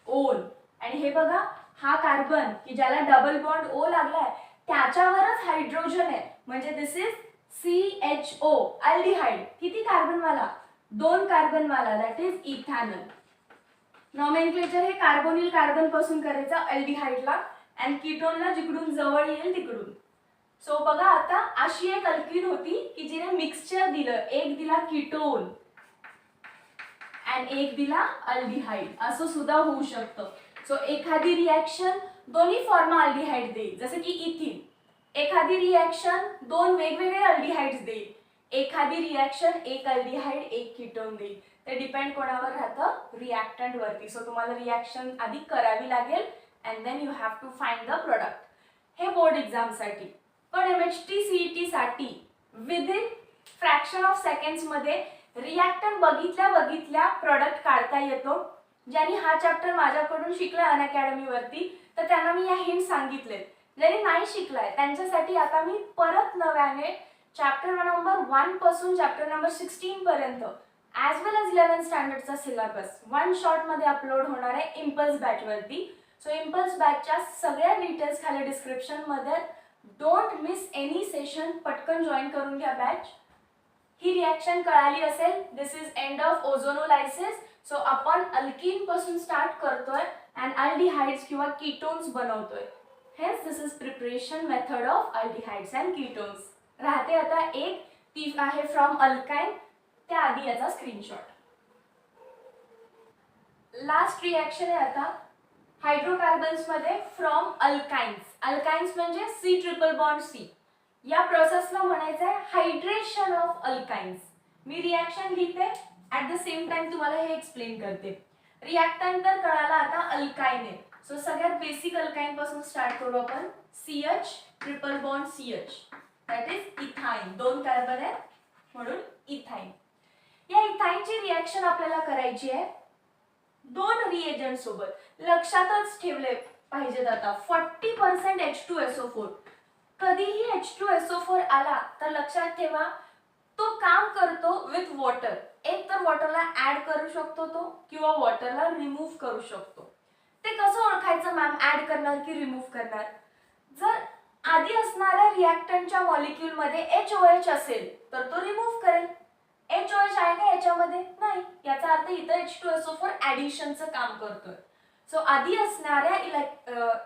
one. आणि हे बघा, हा कार्बन की ज्याला डबल बॉन्ड O लागलाय त्याच्यावरच हायड्रोजन आहे, म्हणजे दिस इज CHO अल्डिहाइड. किती कार्बन वाला? 2 कार्बन वाला, दॅट इज इथॅनल. नॉमेनक्लेचर हे कार्बोनिल कार्बन पासून करायचं अल्डिहाइडला अँड कीटोनला जिकडून जवळ येईल तिकडून. सो बघा, आता अशी एक अल्कीन होती की जिने मिक्सचर दिलं, एक दिला कीटोन अँड एक दिला अल्डिहाइड, असं सुद्धा होऊ शकतं. सो एखादी रिॲक्शन दोन्ही फॉर्माल्डिहाइड देईल, जसं की इथिन. एखादी रिॲक्शन 2 वेगवेगळे अल्डिहाइड्स देईल. एखादी रिॲक्शन एक अल्डिहाइड एक कीटोन देईल. ते डिपेंड कोणावर राहतं? रिॲक्टंट वरती. सो तुम्हाला रिॲक्शन आधी करावी लागेल and then you have to find the product. हे बोर्ड एक्झाम साठी. पण MHT CET साठी विदिन फ्रॅक्शन ऑफ सेकंड्स मध्ये रिॲक्टंट बघितल्या प्रोडक्ट काढता येतो. ज्यांनी हा चॅप्टर माझ्याकडून शिकला अनअकॅडमी वरती, तर त्यांना मी या हिंट सांगितले. ज्यांनी नाही शिकलाय त्यांच्यासाठी आता मी परत नव्याने चॅप्टर नंबर 1 पासून चॅप्टर नंबर 16 पर्यंत ॲज वेल एज 11th स्टँडर्डचा सिलेबस वन शॉट मध्ये अपलोड होणार आहे इम्पल्स बॅच वरती. सो इम्पल्स बॅचच्या सगळ्या डिटेल्स खाली डिस्क्रिप्शन मध्ये. डोंट मिस एनी सेशन, पटकन जॉईन करून घ्या बॅच. ही रिॲक्शन कळाली असेल. This is end of ozonolysis. So आपण अल्कीन पासून स्टार्ट करतोय अँड अल्डिहाइड्स किंवा कीटोन्स बनवतोय. Hence this is preparation method of aldehydes and ketones. राहते आता एक, ती आहे फ्रॉम अल्काइन. त्याआधी याचा स्क्रीनशॉट. लास्ट रिॲक्शन आहे आता हायड्रोकार्बन्स मध्ये फ्रॉम अल्काइन्स. अल्काइन्स म्हणजे सी ट्रिपल बॉन्ड सी. या प्रोसेसला म्हणायचं आहे hydration of alkynes. Me reaction लिहिते ऍट द सेम टाइम तुम्हाला हे एक्सप्लेन करते. रिॲक्टंट तर कळाला आता अल्काइन आहे. सो सगळ्यात बेसिक अल्काइन पासून स्टार्ट करू आपण. CH triple bond CH that is ethyne. 2 carbon आहेत म्हणून इथाइन. या इथाइनची रिॲक्शन आपल्याला करायची आहे 2 रिएजंट सोबत. लक्षातच ठेवले पाहिजेत आता 40% H2SO4. कधीही H2SO4 आला तर लक्षात ठेवा तो काम करतो विथ वॉटर. एक तर वॉटरला ऍड करू शकतो तो किंवा वॉटरला रिमूव्ह करू शकतो. ते कसं ओळखायचं मॅम ऍड करणार की रिमूव्ह करणार? जर आधी असणाऱ्या रिॲक्टंटच्या मॉलिक्यूल मध्ये HOH असेल तर तो रिमूव्ह करेल. HOH आहे का याच्यामध्ये? नाही. याचा अर्थ इथं H2SO4 ऍडिशनचं काम करतोय. सो आधी असणाऱ्या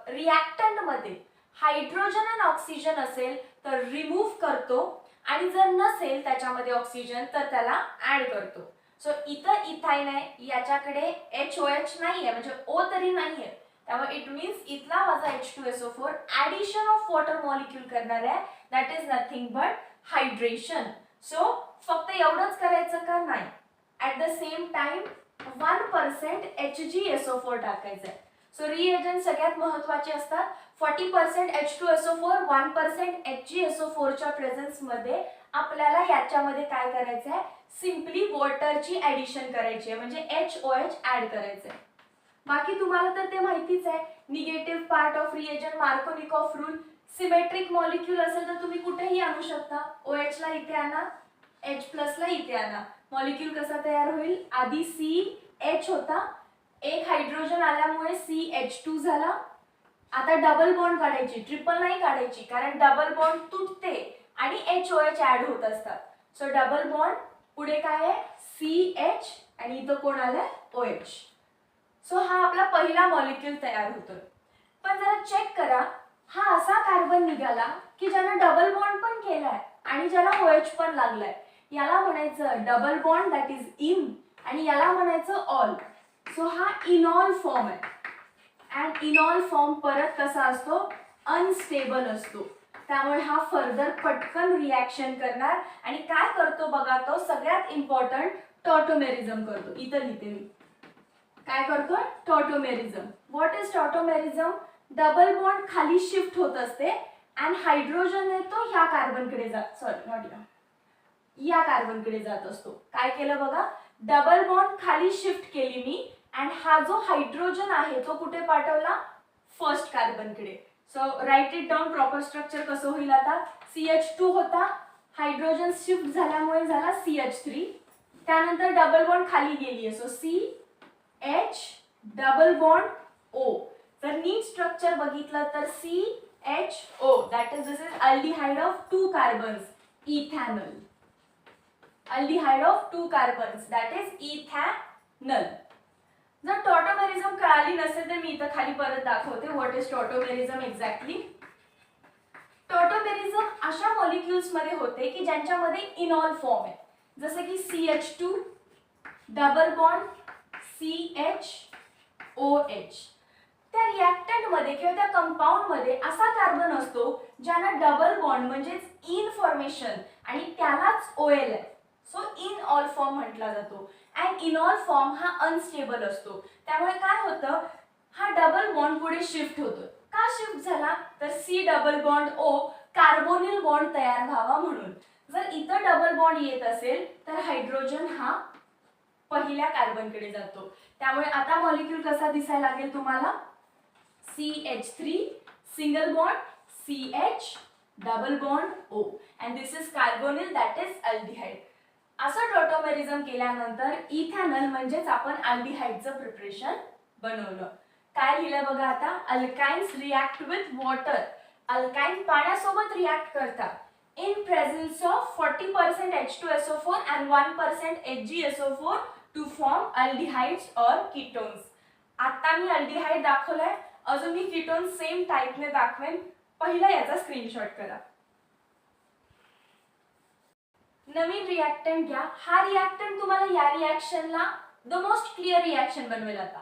रिॲक्टंट मध्ये हायड्रोजन आणि ऑक्सिजन असेल तर रिमूव्ह करतो आणि जर नसेल त्याच्यामध्ये ऑक्सिजन तर त्याला ऍड करतो. सो इथं इथाइन आहे याच्याकडे HOH नाहीये म्हणजे O तरी नाहीये. त्यामुळे इट मीन्स इथला माझा H2SO4 addition of water molecule करणार आहे. That is nothing but hydration. So फक्त एवढंच करायचं का? नाही. At the same time 1% HgSO4 टाकायचं आहे. सो रिएजंट सगळ्यात महत्त्वाचे असतात. 40% H2SO4 1% HgSO4 च्या प्रेझेन्स मध्ये आपल्याला याच्यामध्ये काय करायचं आहे? सिम्पली वॉटरची ऍडिशन करायची आहे म्हणजे HOH ऍड करायचं आहे. बाकी तुम्हाला तर ते माहितीच आहे. Negative part of reagent Markovnikov rule. Symmetric molecule असेल तर तुम्ही कुठेही आणू शकता. OH ला इथे आणा, H+ ला इथे आणा. मॉलिक्यूल कसा तयार होईल? आधी CH होता, एक हायड्रोजन आल्यामुळे CH2 झाला. आता डबल बॉन्ड काढायची, ट्रिपल नाही काढायची कारण डबल बॉन्ड तुटते आणि HOH ऍड होत असतात. सो डबल बॉन्ड पुढे काय आहे? CH आणि इथं कोण आलंय? OH. सो हा आपला पहिला मॉलिक्यूल तयार होतोय. पण जरा चेक करा हा असा कार्बन निघाला की ज्यानं डबल बॉन्ड पण केलाय आणि ज्याला OH पण लागलाय. याला म्हणायचं double bond that is in आणि याला म्हणायचं ऑल. सो हा इनॉल फॉर्म आहे. अँड इनॉल फॉर्म परत कसा असतो? अनस्टेबल असतो. त्यामुळे हा फर्दर पटकन रिॲक्शन करणार आणि काय करतो बघा तो सगळ्यात इम्पॉर्टंट टॉटोमेरिझम करतो. इथं लिहिते मी. काय करतो? Tautomerism. What is tautomerism? Double bond खाली शिफ्ट होत असते आणि हायड्रोजन आहे तो ह्या कार्बनकडे जात या कार्बनकडे जात असतो. काय केलं बघा? डबल बॉन्ड खाली शिफ्ट केली मी आणि हा जो हायड्रोजन आहे तो कुठे पाठवला? फर्स्ट कार्बनकडे. So write it down. Proper structure कसं होईल आता? CH2 होता, हायड्रोजन शिफ्ट झाल्यामुळे झाला CH3. त्यानंतर डबल बॉन्ड खाली गेली आहे. So CH double bond O. जर नीट स्ट्रक्चर बघितलं तर CHO that is this is aldehyde of 2 carbons, ethanol. Aldehyde of 2 carbons that is ethanol. जर टॉटोमेरिझम कळाली नसेल तर मी इथं खाली परत दाखवते व्हॉट इज टॉटोमेरिझम एक्झॅक्टली. टॉटोमेरिझम अशा मॉलिक्युल्स मध्ये होते की ज्यांच्यामध्ये इनॉल फॉर्म आहे. जसं की CH2 डबल बॉन्ड CHOH. त्या रिॲक्टंट मध्ये किंवा त्या कंपाऊंड मध्ये असा कार्बन असतो ज्याला डबल बॉन्ड म्हणजेच इन फॉर्मेशन आणि त्यालाच OL आहे. सो इन ऑल फॉर्म म्हटला जातो. अँड इनॉल फॉर्म हा अनस्टेबल असतो. त्यामुळे काय होतं? हा डबल बॉन्ड पुढे शिफ्ट होतो. का शिफ्ट झाला? तर C double bond O carbonyl bond तयार व्हावा म्हणून. जर इथं डबल बॉन्ड येत असेल तर हायड्रोजन हा पहिल्या कार्बनकडे जातो. त्यामुळे आता मॉलिक्यूल कसा दिसायला लागेल तुम्हाला? CH3 single bond CH double bond O and this is carbonyl that is aldehyde. असं टॉटोमेरिझम केल्यानंतर इथॅनॉल म्हणजेच आपण अल्डिहाइडचं प्रिपरेशन बनवलं. काय लिहिलं बघा आता? Alkynes react with water. Alkyne पाण्यासोबत रिॲक्ट करतात in presence of 40% H2SO4 and 1% HgSO4 to form aldehydes or ketones. आता मी अल्डिहाइड दाखवलंय, अजून मी कीटोन सेम टाइपने दाखवेन. पहिला याचा स्क्रीनशॉट करा. नवीन रिॲक्टंट घ्या. हा रिॲक्टंट तुम्हाला या रिॲक्शनला द मोस्ट क्लिअर रिॲक्शन बनवेल आता.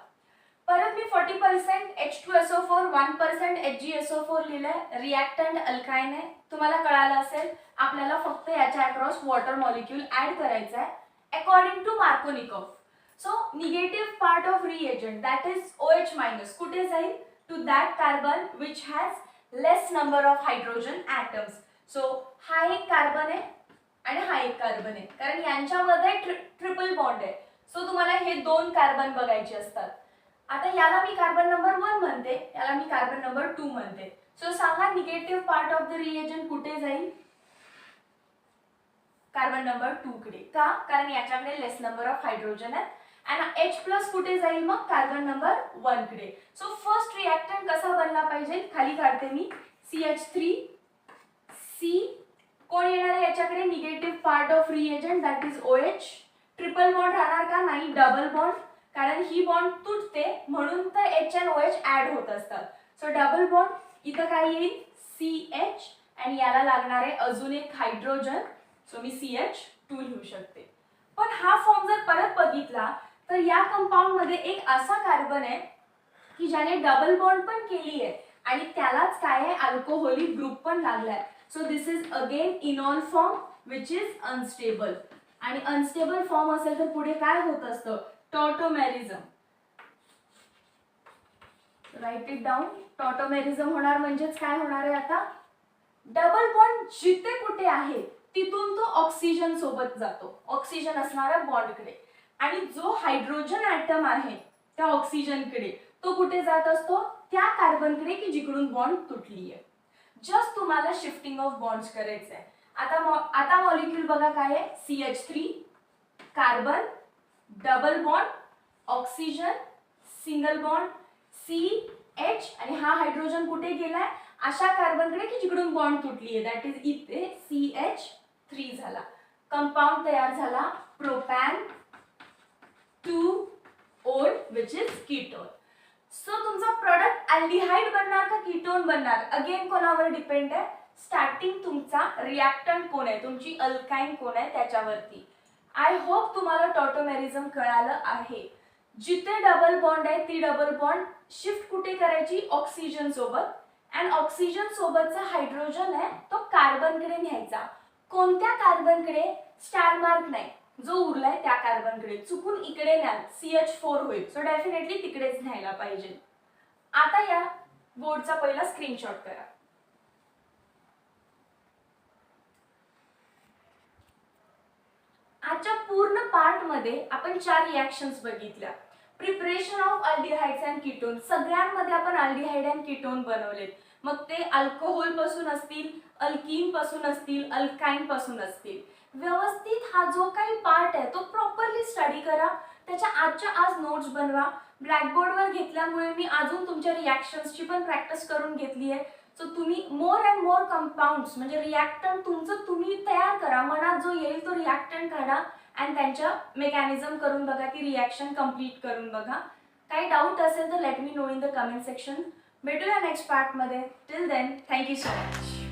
परत मी 40% H2SO4 1% HgSO4 लिहिलंय. रिॲक्टंट अल्काइन आहे. तुम्हाला कळालं असेल आपल्याला फक्त याच्या अक्रॉस वॉटर मॉलिक्यूल ऍड करायचा आहे according to Markovnikov. So negative part of reagent that is OH minus कुठे जाईल to that carbon which has less number of hydrogen atoms. So हा एक कार्बन आहे आणि हा एक कार्बन आहे कारण यांच्यामध्ये ट्रिपल बॉन्ड आहे. सो तुम्हाला हे दोन कार्बन बघायचे असतात. आता याला मी कार्बन नंबर 1 म्हणते, याला मी कार्बन नंबर 2 म्हणते. सो सांगा negative part of the reagent कुठे जाईल? कार्बन नंबर 2 कडे. का? कारण याच्याकडे लेस नंबर ऑफ हायड्रोजन आहे. आणि H+ कुठे जाईल मग? कार्बन नंबर 1 कडे. सो फर्स्ट रिॲक्टंट कसा बनला पाहिजे? खाली काढते मी CH3 C. कोण येणार आहे याच्याकडे? Negative part of reagent that is OH. Triple bond राहणार का? नाही, डबल बॉन्ड. कारण ही बॉन्ड तुटते म्हणून तर H आणि OH ऍड होत असतात. So double bond. इथं काय येईल? CH आणि याला लागणार आहे अजून एक हायड्रोजन. सो मी CH2 लिहू शकते. पण हा फॉर्म जर परत बघितला तर या कंपाऊंड मध्ये एक असा कार्बन आहे की ज्याने डबल बॉन्ड पण केली आहे आणि त्यालाच काय आहे? अल्कोहोलिक ग्रुप पण लागलाय. So this is again enol form which is unstable. आणि अनस्टेबल फॉर्म असेल तर पुढे काय होत असतं? Tautomerism. Write it down. Tautomerism होणार म्हणजेच काय होणार आहे आता? डबल बॉन्ड जिथे कुठे आहे तिथून तो ऑक्सिजन सोबत जातो, ऑक्सिजन असणाऱ्या बॉन्डकडे. आणि जो हायड्रोजन ॲटम आहे त्या ऑक्सिजनकडे तो कुठे जात असतो? त्या कार्बनकडे की जिकडून बॉन्ड तुटली आहे. जस्ट तुम्हाला शिफ्टिंग ऑफ बॉन्ड्स करायचं आहे. आता मॉलिक्यूल बघा काय आहे? CH3 carbon double bond oxygen single bond CH आणि हा हायड्रोजन कुठे गेलाय? अशा कार्बनकडे की जिकडून बॉन्ड तुटली आहे दॅट इज इथे CH3 झाला. कंपाऊंड तयार झाला propane 2-ol which is ketone. So तुमचा प्रोडक्ट अल्डिहाइड बनणार का कीटोन बनणार? अगेन कोणावर डिपेंड आहे? स्टार्टिंग तुमचा रिॲक्टंट कोण आहे, तुमची अल्काइन कोण आहे त्याच्यावरती. आय होप तुम्हाला टॉटोमेरिझम कळालं आहे. जिथे डबल बॉन्ड आहे ती डबल बॉन्ड शिफ्ट कुठे करायची? ऑक्सिजन सोबत. आणि ऑक्सिजन सोबतचा हायड्रोजन आहे तो कार्बनकडे न्यायचा. कोणत्या कार्बनकडे? स्टार मार्क नाही, जो उरलाय त्या कार्बनकडे. चुकून इकडे न्याल CH4 होईल. सो डेफिनेटली तिकडेच न्यायला पाहिजे. आता या बोर्डचा पहिला स्क्रीनशॉट करा. आजच्या पूर्ण पार्ट मध्ये आपण 4 रिॲक्शन्स बघितल्या. Preparation of aldehydes and ketone. सगळ्यांमध्ये आपण अल्डिहाइड अँड कीटोन बनवलेत. मग ते अल्कोहोल पासून असतील, अल्कीन पासून असतील, अल्काइन पासून असतील. व्यवस्थित हा जो काही पार्ट आहे तो प्रॉपरली स्टडी करा. त्याच्या आजच्या आज नोट्स बनवा. ब्लॅकबोर्डवर घेतल्यामुळे मी अजून तुमच्या रिॲक्शन्सची पण प्रॅक्टिस करून घेतली आहे. सो तुम्ही मोर अँड मोर कंपाऊंड्स म्हणजे रिॲक्टंट तुमचं तुम्ही तयार करा. मनात जो येईल तो रिॲक्टंट काढा आणि त्यांच्या मेकॅनिझम करून बघा, ती रिॲक्शन कंप्लीट करून बघा. काही डाऊट असेल तर let me know in the comment section. भेटूया नेक्स्ट पार्टमध्ये. Till then thank you so much.